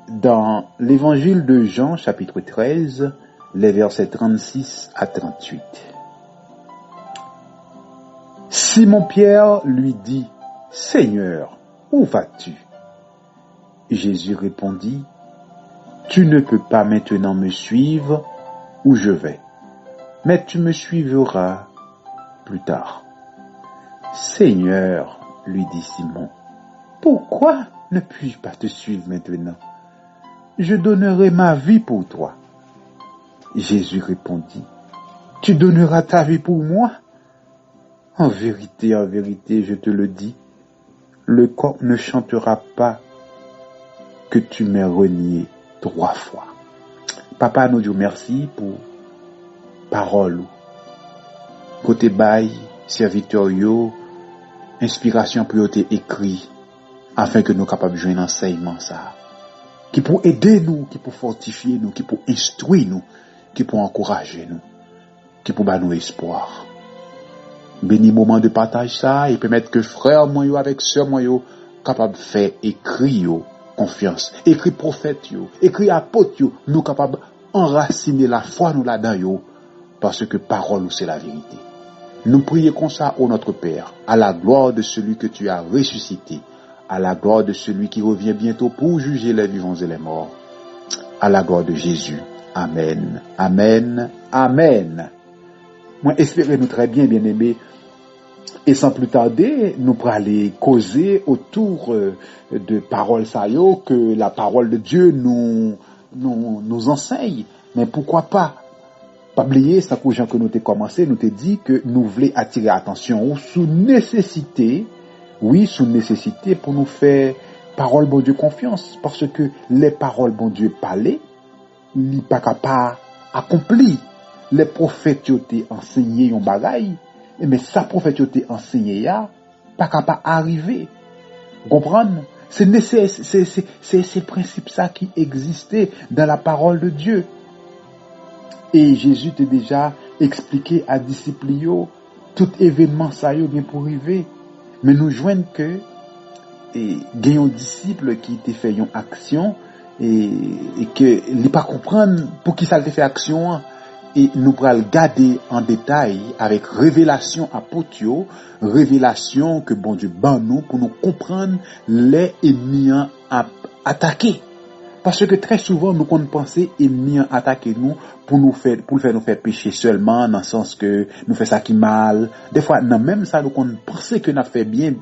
dans l'évangile de Jean, chapitre 13, les versets 36 à 38. Simon-Pierre lui dit, « Seigneur, où vas-tu » Jésus répondit, « Tu ne peux pas maintenant me suivre où je vais, mais tu me suivras plus tard. » Seigneur, lui dit Simon, pourquoi ne puis-je pas te suivre maintenant? Je donnerai ma vie pour toi. Jésus répondit, tu donneras ta vie pour moi? En vérité, je te le dis, le coq ne chantera pas que tu m'aies renié 3 fois. Papa, nous disons merci pour parole. Côté bail, serviteur yo, inspiration pour yo te écrit, afin que nous capables de jouer un enseignement ça. Qui pour aider nous, qui pour fortifier nous, qui pour instruire nous, qui pour encourager nous, qui pour donner nous espoir. Béni moment de partage ça et permettre que frère moi yo avec sœur moi yo capable de faire écrit yo confiance, écrit prophète yo, écrit apôtre yo, nous capable enraciner la foi nous là-dedans yo parce que parole c'est la vérité. Nous prions comme ça au notre Père, à la gloire de celui que tu as ressuscité, à la gloire de celui qui revient bientôt pour juger les vivants et les morts, à la gloire de Jésus. Amen, amen, amen. Moi, espérez-nous très bien, bien-aimés, et sans plus tarder, nous pourrons aller causer autour de paroles saillo que la parole de Dieu nous enseigne. Mais pourquoi pas? Pas oublier, ça pour gens que nous avons commencé, nous avons dit que nous voulons attirer l'attention sous nécessité, oui, sous nécessité pour nous faire parole bon Dieu confiance. Parce que les paroles bon Dieu parlées, il n'est pas capable d'accomplir. Les prophètes ont enseigné un bagaille, mais ça prophète ont enseigné ya, pas capable d'arriver. Comprendre? C'est le principe ça qui existait dans la parole de Dieu. Et Jésus t'a déjà expliqué à disciples tout événement ça yo bien pour arriver. Mais nous joignent que gagnons disciples qui te fait une action et que il pas comprendre pour qui ça te fait action et nous pourrons le garder en détail avec révélation apôtre, révélation que bon Dieu ban nous pour nous comprendre les ennemis à attaquer. Parce que très souvent, nous qu'on penser ennemis attaquer nous pour nous faire pécher seulement, dans le sens que nous fait ça qui mal. Des fois, non, même ça, nous qu'on pense que nous fait bien,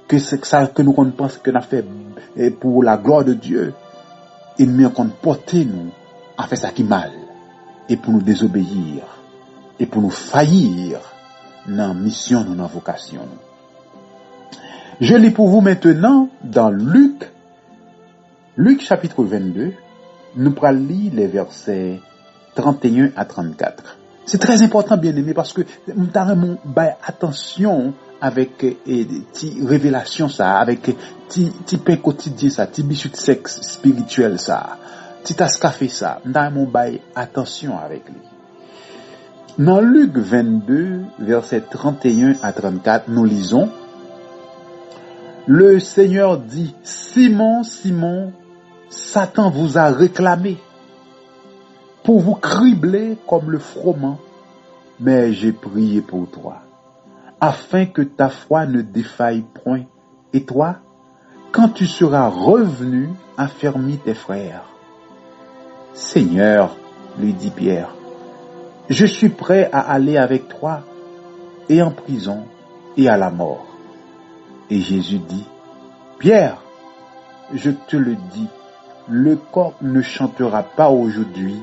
que c'est ça que nous qu'on pense que nous fait pour la gloire de Dieu. Ennemis qu'on porte nous à faire ça qui mal. Et pour nous désobéir. Et pour nous faillir dans la mission, dans la vocation. Je lis pour vous maintenant dans Luc chapitre 22, nous allons lire les versets 31 à 34. C'est très important, bien aimé, parce que nous avons attention avec ti révélation ça, avec ti pain quotidien ça, ti bichou de sexe spirituel ça, ti tasse café ça. Nous avons attention avec lui. Dans Luc 22, versets 31 à 34, nous lisons: Le Seigneur dit, Simon, Simon, Satan vous a réclamé pour vous cribler comme le froment, mais j'ai prié pour toi, afin que ta foi ne défaille point. Et toi, quand tu seras revenu, affermis tes frères. Seigneur, lui dit Pierre, je suis prêt à aller avec toi, et en prison, et à la mort. Et Jésus dit, Pierre, je te le dis, le coq ne chantera pas aujourd'hui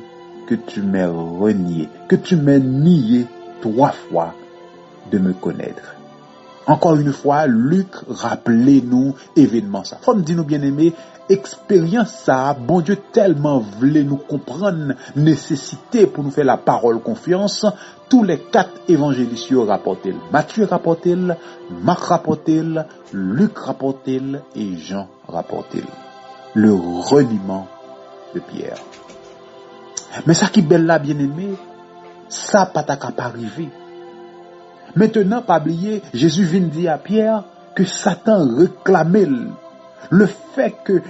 que tu m'aies renié, que tu m'aies nié 3 fois de me connaître. Encore une fois, Luc, rappelez-nous événement ça. Faut me dire nous bien aimés, expérience ça, bon Dieu tellement voulait nous comprendre, nécessité pour nous faire la parole confiance. Tous les 4 évangélistes rapportent-ils. Matthieu rapporte-t-il, Marc rapporte-t-il, Luc rapporte-t-il et Jean rapporte-t-il. Le reniement de Pierre. Mais ça qui est belle là, bien aimé, ça pas ta pas arriver. Maintenant, pas oublier, Jésus vient dire à Pierre que Satan réclamait le fait que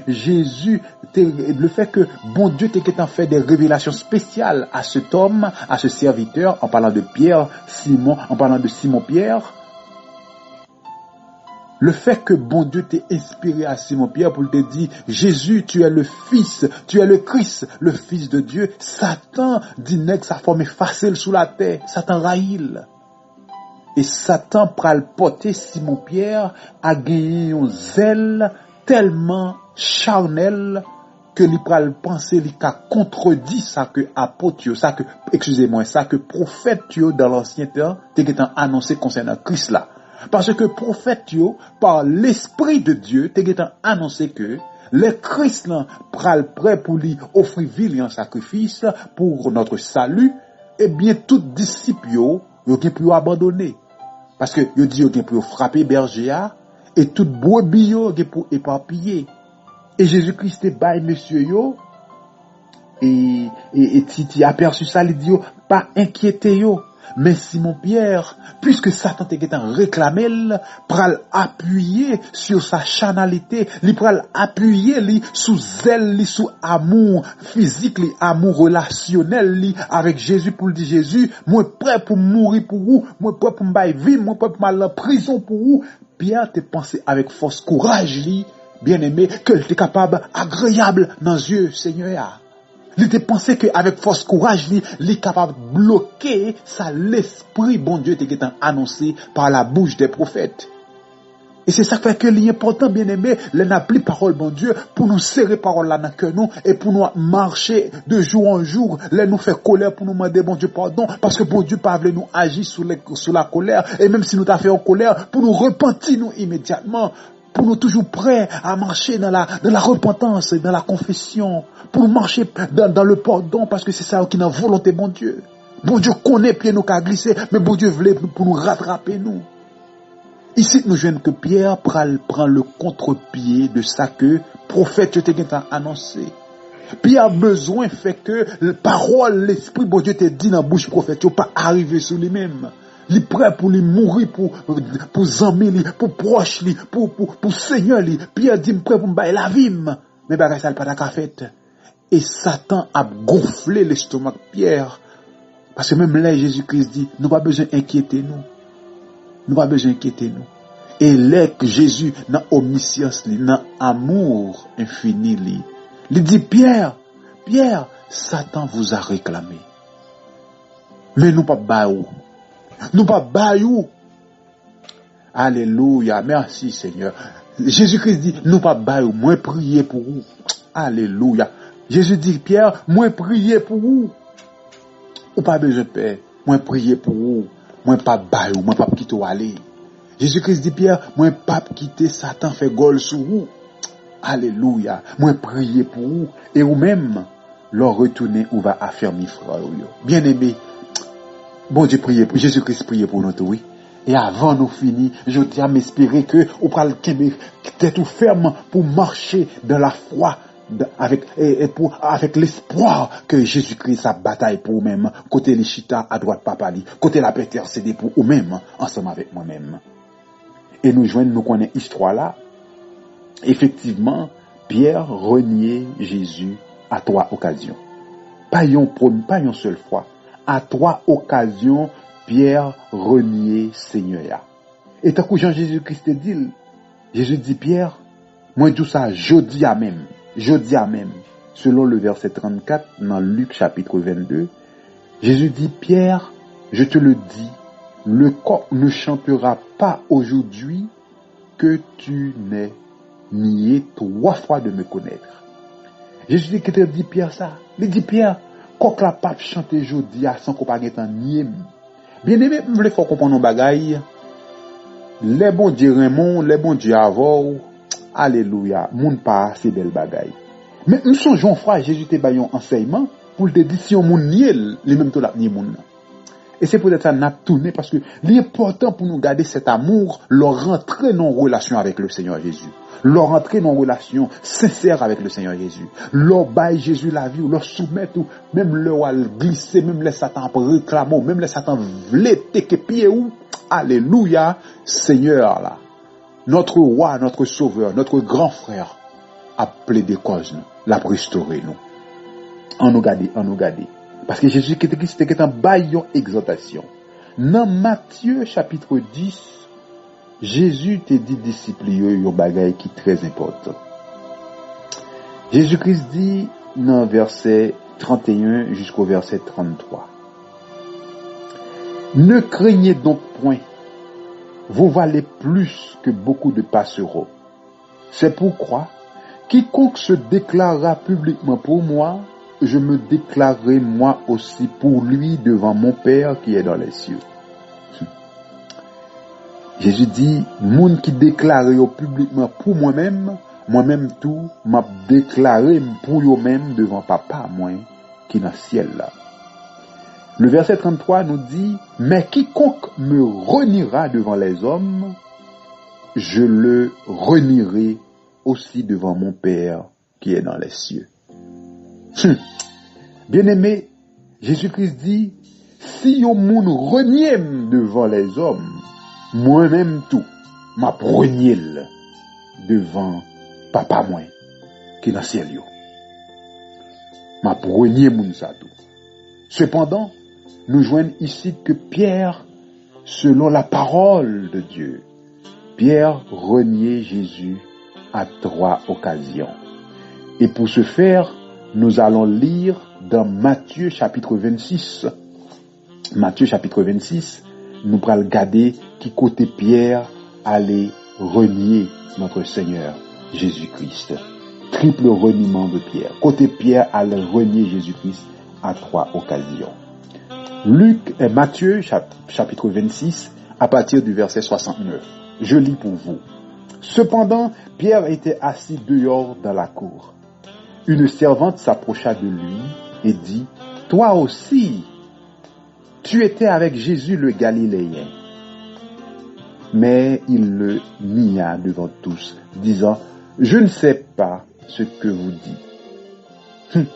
bon Dieu t'ait fait des révélations spéciales à cet homme, à ce serviteur, en parlant de Pierre, Simon, en parlant de Simon-Pierre. Le fait que bon Dieu t'ait inspiré à Simon-Pierre pour te dire, Jésus, tu es le Fils, tu es le Christ, le Fils de Dieu. Satan dit que sa forme est facile sous la terre. Satan raïle. et Satan pral porter Simon Pierre à gagner un zèle tellement charnel que li pral penser li ka contredit ça que apôtre ça que ça que prophète dans l'ancien temps t'était annoncé concernant Christ là. Parce que prophète par l'esprit de Dieu t'était annoncé que les Christ là pral prêt pour lui offrir vie en sacrifice pour notre salut, et bien tout disciple yo gen pour abandonner. Parce que yo dit yo gen pour frapper berger et tout brebis yo gen pour éparpiller. Et Jésus-Christ est bail monsieur yo et ti aperçu ça il dit yo pas inquiété yo. Mais Simon Pierre, puisque Satan était réclamé, pral appuyer sur sa chanalité, il pral appuyer li sous zèle, li sous amour physique, li amour relationnel li avec Jésus pour dire Jésus, moi prêt pour mourir pour vous, moi prêt pour m'bailler vie, moi prêt pour m'aller en prison pour vous. Pierre te pensé avec force courage li, bien-aimé, que il était capable agréable dans les yeux Seigneur. Il était pensé qu'avec force courage, il est capable de bloquer ça l'esprit bon Dieu qui est annoncé par la bouche des prophètes. Et c'est ça que l'important, bien aimé, les n'appeler parole bon Dieu pour nous serrer parole là dans le cœur nous et pour nous marcher de jour en jour, les nous faire colère pour nous demander bon Dieu pardon parce que bon Dieu pas nous agir sous la colère et même si nous t'a fait en colère pour nous repentir nous immédiatement. Pour nous toujours prêts à marcher dans la repentance, dans la confession, pour marcher dans le pardon, parce que c'est ça qui est notre volonté, bon Dieu. Bon Dieu connaît pied nous qu'a glissé, mais bon Dieu voulait pour nous rattraper nous. Ici, nous jouons que Pierre prend le contre-pied de ça que prophète t'a annoncé. Pierre besoin fait que la parole, l'esprit, bon Dieu t'a dit dans la bouche prophète, pas arriver sur lui-même. Il est prêt pour lui mourir pour amis, pour proches, pour Seigneur. Pierre dit prêt pour me bailler la vie. Mais bagay ça pas ta fait. Et Satan a gonflé l'estomac de Pierre. Parce que même là Jésus-Christ dit nous pas besoin d'inquiéter nous. Nous pas besoin d'inquiéter nous. Et là que Jésus dans omniscience, dans amour infini il dit Pierre, Satan vous a réclamé. Mais nous pas baillou. Nous pas baillou. Alléluia. Merci Seigneur. Jésus-Christ dit, nous pas baillou. Moi prier pour vous. Alléluia. Jésus dit, Pierre, moi prier pour vous. Ou pas besoin de paix. Moi prier pour vous. Moi pas baillou. Moi pas quitter aller. Jésus-Christ dit, Pierre, moi pas quitter Satan fait gol sur vous. Alléluia. Moi prier pour vous. Et vous même, leur retourner ou va affermir frère. Bien aimé. Bon Dieu priez pour Jésus-Christ priez pour nous tout oui. Et avant nous finir, je tiens à m'espérer que ou pral tête tout ferme pour marcher dans la foi avec l'espoir que Jésus-Christ a bataille pour vous-même, côté les chita à droite papa li, côté la paix intercéder pour vous-même ensemble avec moi-même. Et nous joignons nous connaît histoire là. Effectivement, Pierre reniait Jésus à 3 occasions. Pas une seule fois. À 3 occasions, Pierre reniait Seigneur. Et tant que Jean-Jésus-Christ dit, Jésus dit Pierre, moi tout ça, jodi à même, selon le verset 34 dans Luc chapitre 22, Jésus dit Pierre, je te le dis, le coq ne chantera pas aujourd'hui que tu n'aies nié 3 fois de me connaître. Jésus dit Pierre ça, il dit Pierre, coq la pape chante jodi à sans qu'on pas gen nié. Bien aimé, vous voulez faut comprendre nos bagailles. Les bons dieux Raymond, les bons dieux avant, alléluia, moun pas assez belle bagaille. Mais nous songeons frère Jésus te bayon enseignement pour te dire si on moun nié, les mêmes tout la nié moun. Et c'est peut-être ça n'a tourné parce que l'important pour nous garder cet amour, leur rentrer dans relation avec le Seigneur Jésus. Leur rentrer dans une relation sincère avec le Seigneur Jésus. Leur bail Jésus la vie, ou leur soumettre, ou même leur glisser, même les Satan réclamer, même les Satan vle teke pied ou. Alléluia, Seigneur là. Notre roi, notre sauveur, notre grand frère a plaidé cause nous, l'a restauré nous. En nous garder. Parce que Jésus qui était en baillon exhortation. Dans Matthieu chapitre 10, Jésus te dit disciples yon bagay qui très important. Jésus-Christ dit dans verset 31 jusqu'au verset 33. Ne craignez donc point, vous valez plus que beaucoup de passereaux. C'est pourquoi, quiconque se déclarera publiquement pour moi, je me déclarerai moi aussi pour lui devant mon Père qui est dans les cieux. Jésus dit, moun qui déclare publiquement pour moi-même tout, m'a déclaré pour eux-mêmes devant papa, moi, qui est dans le ciel là. Le verset 33 nous dit, mais quiconque me reniera devant les hommes, je le renierai aussi devant mon Père qui est dans les cieux. Bien-aimé, Jésus-Christ dit, si yon moun renié devant les hommes, moi-même tout, m'a renié devant papa moi, qui est dans le ciel yo. M'a renié moun sa tout. Cependant, nous joignons ici que Pierre, selon la parole de Dieu, Pierre reniait Jésus à 3 occasions. Et pour ce faire, nous allons lire dans Matthieu chapitre 26. Matthieu chapitre 26, nous allons regarder qui côté Pierre allait renier notre Seigneur Jésus-Christ. Triple reniement de Pierre. Côté Pierre allait renier Jésus-Christ à 3 occasions. Matthieu chapitre 26 à partir du verset 69. Je lis pour vous. Cependant, Pierre était assis dehors dans la cour. Une servante s'approcha de lui et dit, « Toi aussi, tu étais avec Jésus le Galiléen. » Mais il le nia devant tous, disant, « Je ne sais pas ce que vous dites. »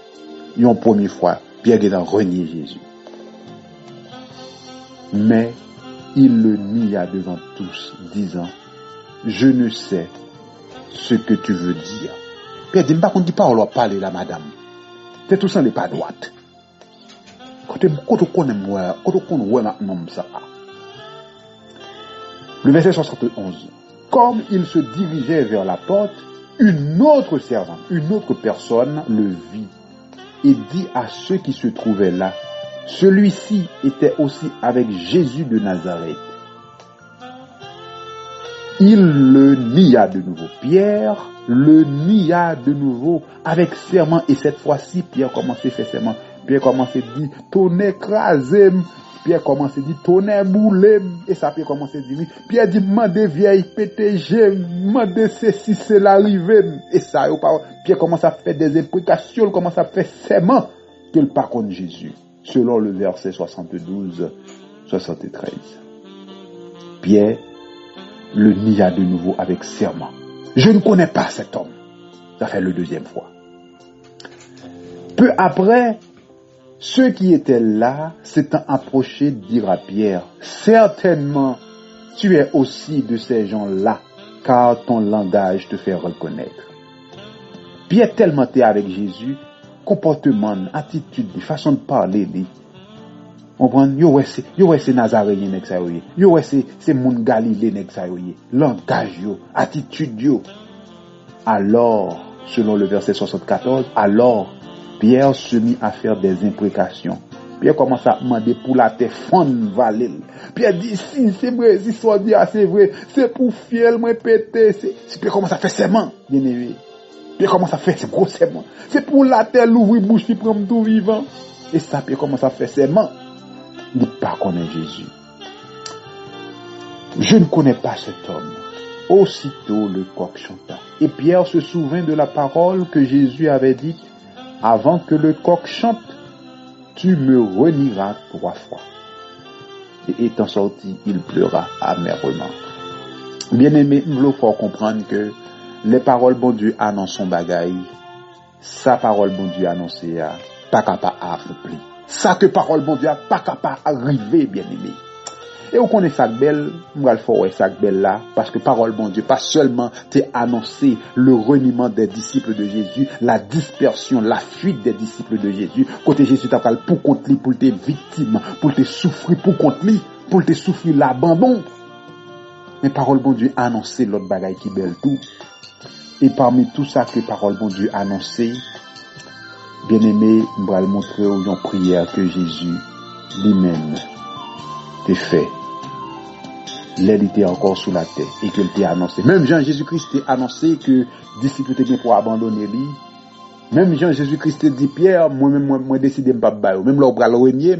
Une première fois, Pierre est renié Jésus. Mais il le nia devant tous, disant, « Je ne sais ce que tu veux dire. » Pierre dit, « On ne dit pas, on va parler là, madame. C'est tout ça, n'est pas droite. » Le verset 71. Comme il se dirigeait vers la porte, une autre servante, une autre personne le vit et dit à ceux qui se trouvaient là, celui-ci était aussi avec Jésus de Nazareth. Il le nia de nouveau. Pierre le nia de nouveau avec serment. Et cette fois-ci, Pierre commençait à faire serment. Pierre commençait à dire, ton écrasé. Pierre commençait à dire, ton boulé. Et ça, Pierre commençait à dire, oui. Pierre dit, mande vieille PTG, mande ceci, c'est l'arrivée. Et ça, Pierre commence à faire des imprécations, il commence à faire serment que le par contre Jésus. Selon le verset 72, 73. Pierre le nia de nouveau avec serment. Je ne connais pas cet homme. Ça fait le deuxième fois. Peu après, ceux qui étaient là s'étant approchés dirent à Pierre, certainement, tu es aussi de ces gens-là, car ton langage te fait reconnaître. Pierre tellement était avec Jésus, comportement, attitude, façon de parler, on prend, yo c'est Nazaréen nek sa yoye, yo c'est moun Galilée nek sa yoye, langage yo, attitude yo. Alors, selon le verset 74, alors Pierre se mit à faire des imprécations. Pierre commence à demander pour la terre fond valel. Pierre dit, si c'est vrai, si soit dit, c'est vrai, c'est pour fiel, moi pété, c'est Pierre commence à faire serment, bien aimé. Pierre commence à faire ce gros serment. C'est pour la terre l'ouvrir bouche qui prend tout vivant. Et ça, Pierre commence à faire serment. Il dit pas qu'on est Jésus. Je ne connais pas cet homme. Aussitôt le coq chanta. Et Pierre se souvint de la parole que Jésus avait dite, avant que le coq chante, tu me renieras 3 fois. Et étant sorti, il pleura amèrement. Bien-aimé, il faut comprendre que les paroles bon Dieu annoncent son bagaille, sa parole bon Dieu annoncée, pas capable à accomplir. Ça que parole bon Dieu pas capable arriver, bien-aimé. Et on connaît ça belle, moi le faut ça belle là, parce que parole bon Dieu, pas seulement t'es annoncé le reniement des disciples de Jésus, la dispersion, la fuite des disciples de Jésus, côté Jésus t'a parlé pour contre lui, pour tes victimes, pour te souffrir pour contre lui, pour te souffrir l'abandon. Mais parole bon Dieu annoncé l'autre bagaille qui belle tout. Et parmi tout ça que parole bon Dieu annoncé, bien-aimé, je vais le montrer aux prière que Jésus lui-même t'a fait l'aile était encore sous la terre et qu'il était annoncé. Même Jean-Jésus-Christ a annoncé que disciples étaient bien pour abandonner lui. Même Jean-Jésus-Christ dit Pierre, moi décidé de pas bailler. Même là bral renier,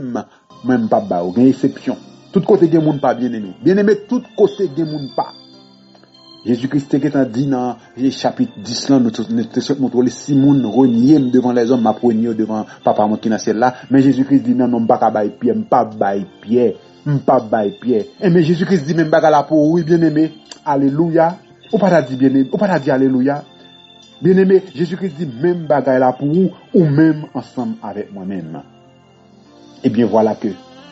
même pas bailler. Il y a exception. Tout côté gen moun pas bien-aimé. Bien-aimé tout côté gen moun pas. Jésus-Christ est dit dans le chapitre 10 là, nous montre les 6 moun renier devant les hommes, m'a renier devant papa moi qui dans ciel là, mais Jésus-Christ dit non pas ka bailler Pierre, pas bailler Pierre. Et mais Jésus-Christ dit même bagarre là pour oui bien-aimé. Alléluia. Ou pas dit bien-aimé, ou pas dit alléluia. Bien-aimé, Jésus-Christ dit même bagarre là pour vous ou même ensemble avec moi-même. Et bien voilà que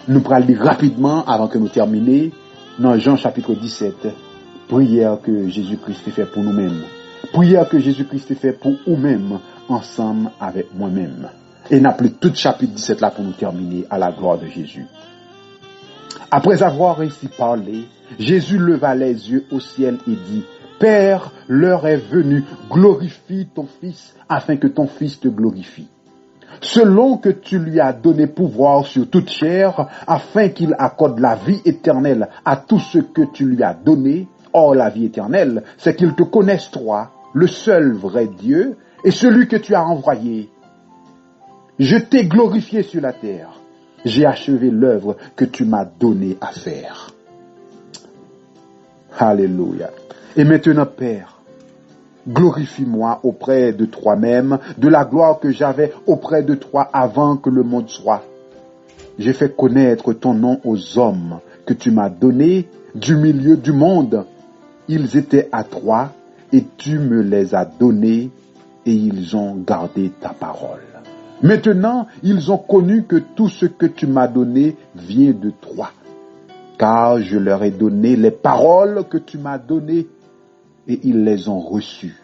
nous prenons lire rapidement avant que nous terminions dans Jean chapitre 17. Prière que Jésus-Christ fait pour nous-mêmes. Prière que Jésus-Christ fait pour nous-mêmes ensemble avec moi-même. Et nous appelons tout chapitre 17 là pour nous terminer à la gloire de Jésus. Après avoir ainsi parlé, Jésus leva les yeux au ciel et dit, Père, l'heure est venue, glorifie ton Fils, afin que ton Fils te glorifie. Selon que tu lui as donné pouvoir sur toute chair, afin qu'il accorde la vie éternelle à tout ce que tu lui as donné. Or, la vie éternelle, c'est qu'il te connaisse toi, le seul vrai Dieu, et celui que tu as envoyé. Je t'ai glorifié sur la terre. J'ai achevé l'œuvre que tu m'as donné à faire. Alléluia. Et maintenant, Père, glorifie-moi auprès de toi-même, de la gloire que j'avais auprès de toi avant que le monde soit. J'ai fait connaître ton nom aux hommes que tu m'as donnés du milieu du monde. Ils étaient à toi et tu me les as donnés et ils ont gardé ta parole. Maintenant, ils ont connu que tout ce que tu m'as donné vient de toi, car je leur ai donné les paroles que tu m'as données et ils les ont reçues.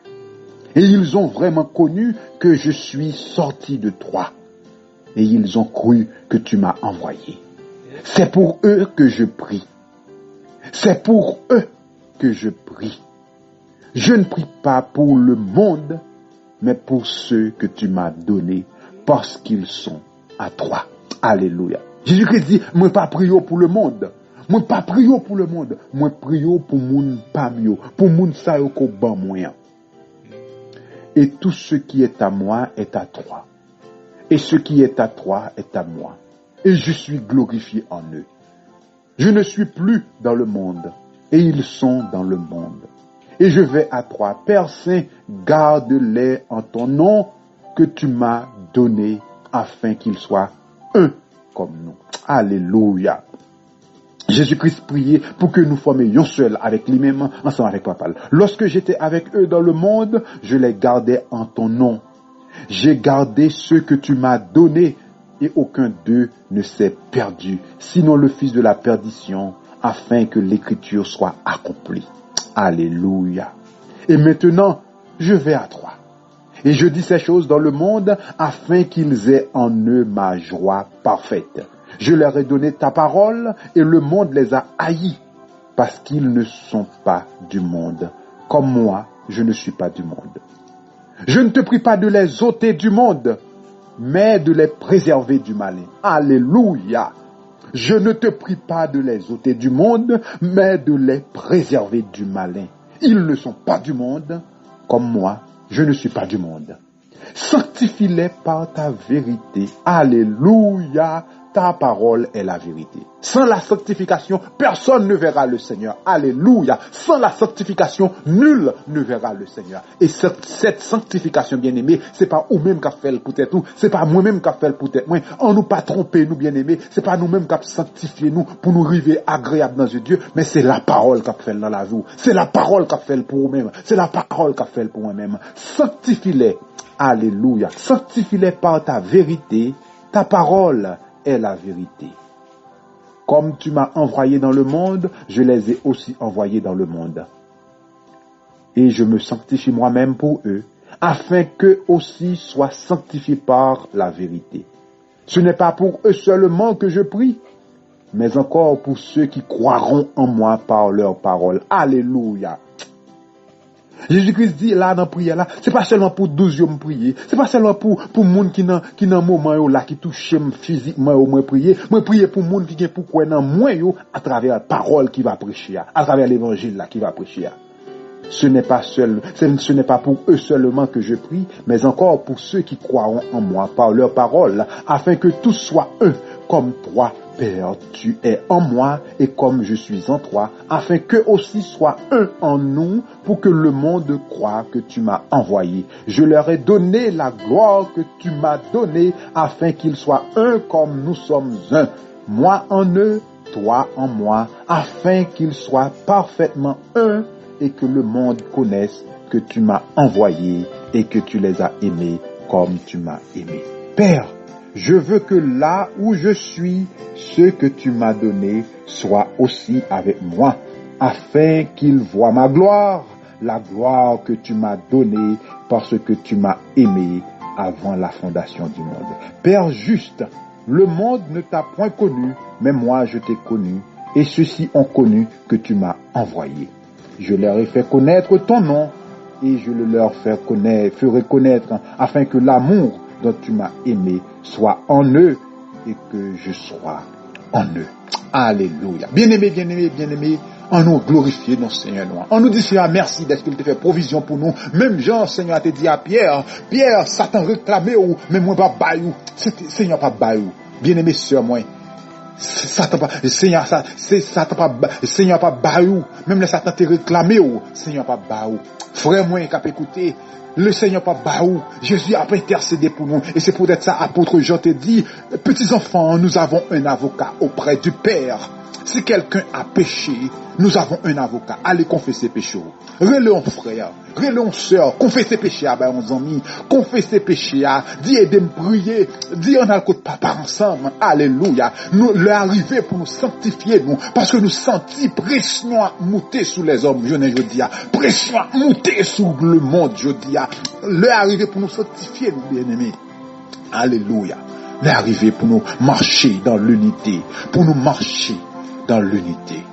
Et ils ont vraiment connu que je suis sorti de toi et ils ont cru que tu m'as envoyé. C'est pour eux que je prie. C'est pour eux que je prie. Je ne prie pas pour le monde, mais pour ceux que tu m'as donnés, parce qu'ils sont à toi. Alléluia. Jésus-Christ dit, moi pas prier pour le monde. Moi pas prier pour le monde. Moi prier pour moun pas mieux. Pour moun sa yo ko ban moyen. Et tout ce qui est à moi est à toi. Et ce qui est à toi est à moi. Et je suis glorifié en eux. Je ne suis plus dans le monde. Et ils sont dans le monde. Et je vais à toi. Père Saint, garde-les en ton nom que tu m'as donné afin qu'ils soient un comme nous. Alléluia. Jésus-Christ priait pour que nous formions seul avec lui-même, ensemble avec Papa. Lorsque j'étais avec eux dans le monde, je les gardais en ton nom. J'ai gardé ceux que tu m'as donnés et aucun d'eux ne s'est perdu, sinon le fils de la perdition, afin que l'écriture soit accomplie. Alléluia. Et maintenant, je vais à toi. Et je dis ces choses dans le monde afin qu'ils aient en eux ma joie parfaite. Je leur ai donné ta parole et le monde les a haïs parce qu'ils ne sont pas du monde. Comme moi, je ne suis pas du monde. Je ne te prie pas de les ôter du monde, mais de les préserver du malin. Alléluia. Je ne te prie pas de les ôter du monde, mais de les préserver du malin. Ils ne sont pas du monde, comme moi, je ne suis pas du monde. Sanctifie-les par ta vérité. Alléluia. Ta parole est la vérité. Sans la sanctification, personne ne verra le Seigneur. Alléluia. Sans la sanctification, nul ne verra le Seigneur. Et cette sanctification, bien-aimé, c'est pas nous-mêmes qui fait pour être tout. C'est pas moi-même qui fait pour être moi. On nous pas trompé, nous, bien-aimés. C'est pas nous-mêmes qui sanctifié nous pour nous arriver agréable dans Dieu. Mais c'est la parole qui fait dans la vie. C'est la parole qui fait pour nous-mêmes. C'est la parole qui fait pour moi-même. Sanctifie-les. Alléluia. Sanctifie-les par ta vérité. Ta parole est la vérité. Comme tu m'as envoyé dans le monde, je les ai aussi envoyés dans le monde. Et je me sanctifie moi-même pour eux, afin qu'eux aussi soient sanctifiés par la vérité. Ce n'est pas pour eux seulement que je prie, mais encore pour ceux qui croiront en moi par leur parole. Alléluia. Jésus-Christ dit là dans prière là, c'est pas seulement pour 12 hommes prier, c'est pas seulement pour monde qui dans moment yo là qui touche physiquement au moins prier, moi prier pour monde qui pour quoi dans moins yo à travers la parole qui va prêcher, à travers l'évangile là qui va prêcher. Ce n'est pas pour eux seulement que je prie, mais encore pour ceux qui croiront en moi par leur parole, afin que tous soient un, comme toi, Père, tu es en moi et comme je suis en toi, afin qu'eux aussi soient un en nous, pour que le monde croie que tu m'as envoyé. Je leur ai donné la gloire que tu m'as donnée, afin qu'ils soient un comme nous sommes un. Moi en eux, toi en moi, afin qu'ils soient parfaitement un, et que le monde connaisse que tu m'as envoyé et que tu les as aimés comme tu m'as aimé. Père, je veux que là où je suis, ceux que tu m'as donnés soient aussi avec moi, afin qu'ils voient ma gloire, la gloire que tu m'as donnée parce que tu m'as aimé avant la fondation du monde. Père juste, le monde ne t'a point connu, mais moi je t'ai connu, et ceux-ci ont connu que tu m'as envoyé. Je leur ai fait connaître ton nom, et je le leur ferai connaître, afin que l'amour dont tu m'as aimé soit en eux, et que je sois en eux. Alléluia. Bien-aimés, on nous glorifie, nos Seigneur. On nous dit, Seigneur, merci d'être qu'il te fait provision pour nous. Même Jean, Seigneur, a te dit à Pierre, Satan réclamait ou, mais moi pas baillou. Seigneur, pas baillou. Bien-aimés, sœurs, moi. Satan pas baillou. Même le Satan te réclamé ou, Seigneur, pas baillou. Frère, moi, qui a écouté, le Seigneur pas baou, Jésus a intercédé pour nous. Et c'est peut-être ça, apôtre Jean te dit, petits enfants, nous avons un avocat auprès du Père. Si quelqu'un a péché, nous avons un avocat. Allez confesser péché. Relais frère, relais sœur, confessez péché à nos amis, confessez péché à, dis aidez-moi prier, dis on a le côté papa ensemble. Alléluia. Nous l'arriver pour nous sanctifier nous, parce que nous sentons pression monter sous les hommes, je dis, pression monter sous le monde, je dis, l'arriver pour nous sanctifier nous, bien-aimés. Alléluia. L'arriver pour nous marcher dans l'unité, pour nous marcher dans l'unité.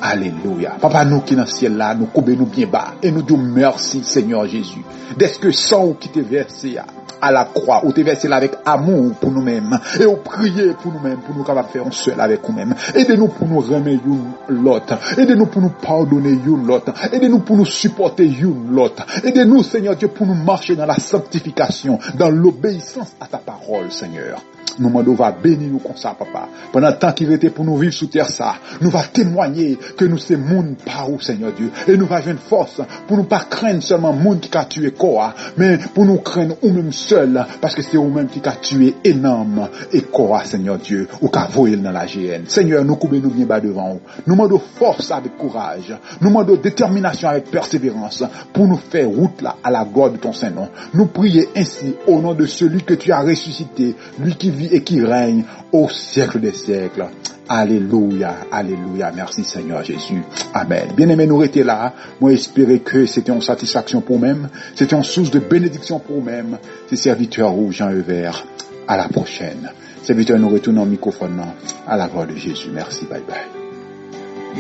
Alléluia. Papa, nous qui dans le ciel là, nous coubons nous bien bas et nous disons merci Seigneur Jésus. D'est-ce que sang qui t'est versé à la croix, ou t'es versé là avec amour pour nous-mêmes, et ou prier pour nous-mêmes, pour nous capables de faire un seul avec nous-mêmes. Aidez-nous pour nous remettre l'autre. Aidez-nous pour nous pardonner l'autre. Aidez-nous pour nous supporter l'autre. Aidez-nous Seigneur Dieu pour nous marcher dans la sanctification, dans l'obéissance à ta parole Seigneur. Nous demandons va bénir nous comme ça, papa. Pendant le temps qu'il était pour nous vivre sous terre, ça, nous va témoigner que nous c'est monde par où, Seigneur Dieu. Et nous va jouer une force pour nous pas craindre seulement monde qui a tué quoi, mais pour nous craindre ou même seul, parce que c'est ou même qui a tué énorme et quoi, Seigneur Dieu, ou qu'a voyé dans la GN. Seigneur, nous coupons nous bien bas devant vous. Nous demandons force avec courage. Nous demandons détermination avec persévérance pour nous faire route là à la gloire de ton Saint-Nom. Nous prions ainsi au nom de celui que tu as ressuscité, lui qui vit et qui règne au siècle des siècles. Alléluia, alléluia. Merci Seigneur Jésus. Amen. Bien-aimés, nous étions là. Moi, espérer que c'était une satisfaction pour nous-mêmes. C'était une source de bénédiction pour nous-mêmes. C'est serviteur rouge Jean Evert. À la prochaine. Serviteur, nous retournons au microphone à la voix de Jésus. Merci. Bye bye.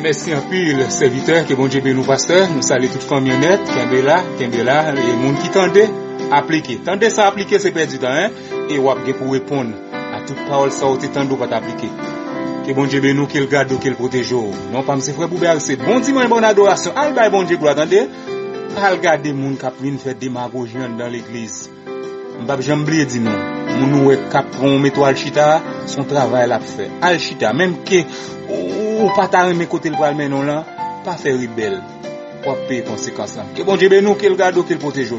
Merci un peu, serviteur, que bon Dieu bénisse nous, pasteur. Nous saluons toute camionnette, Kembela, et monde qui tendait, appliquer. Tendez ça appliquer, c'est perdu temps, hein? Et ou après pour répondre à toute parole, ça ou t'étendre ou pas t'appliquer. Que bon Dieu bénisse nous, qu'il garde ou qu'il protège. Non, pas m'se frère Boubert, c'est bon dimanche, bonne adoration. Al bay bon Dieu, gloire, attendez. Al garder moun kap vinn faire démagogie dans l'église. M'pa jamais oublier dit non. Moun ou kap pron étoile chita, son travail l'a fait. Al chita, même que ou pas ta remet côté le pral non là, pas faire rebelle. Pour payer conséquences là. Que bon Dieu bénisse nous, qu'il garde ou qu'il protège.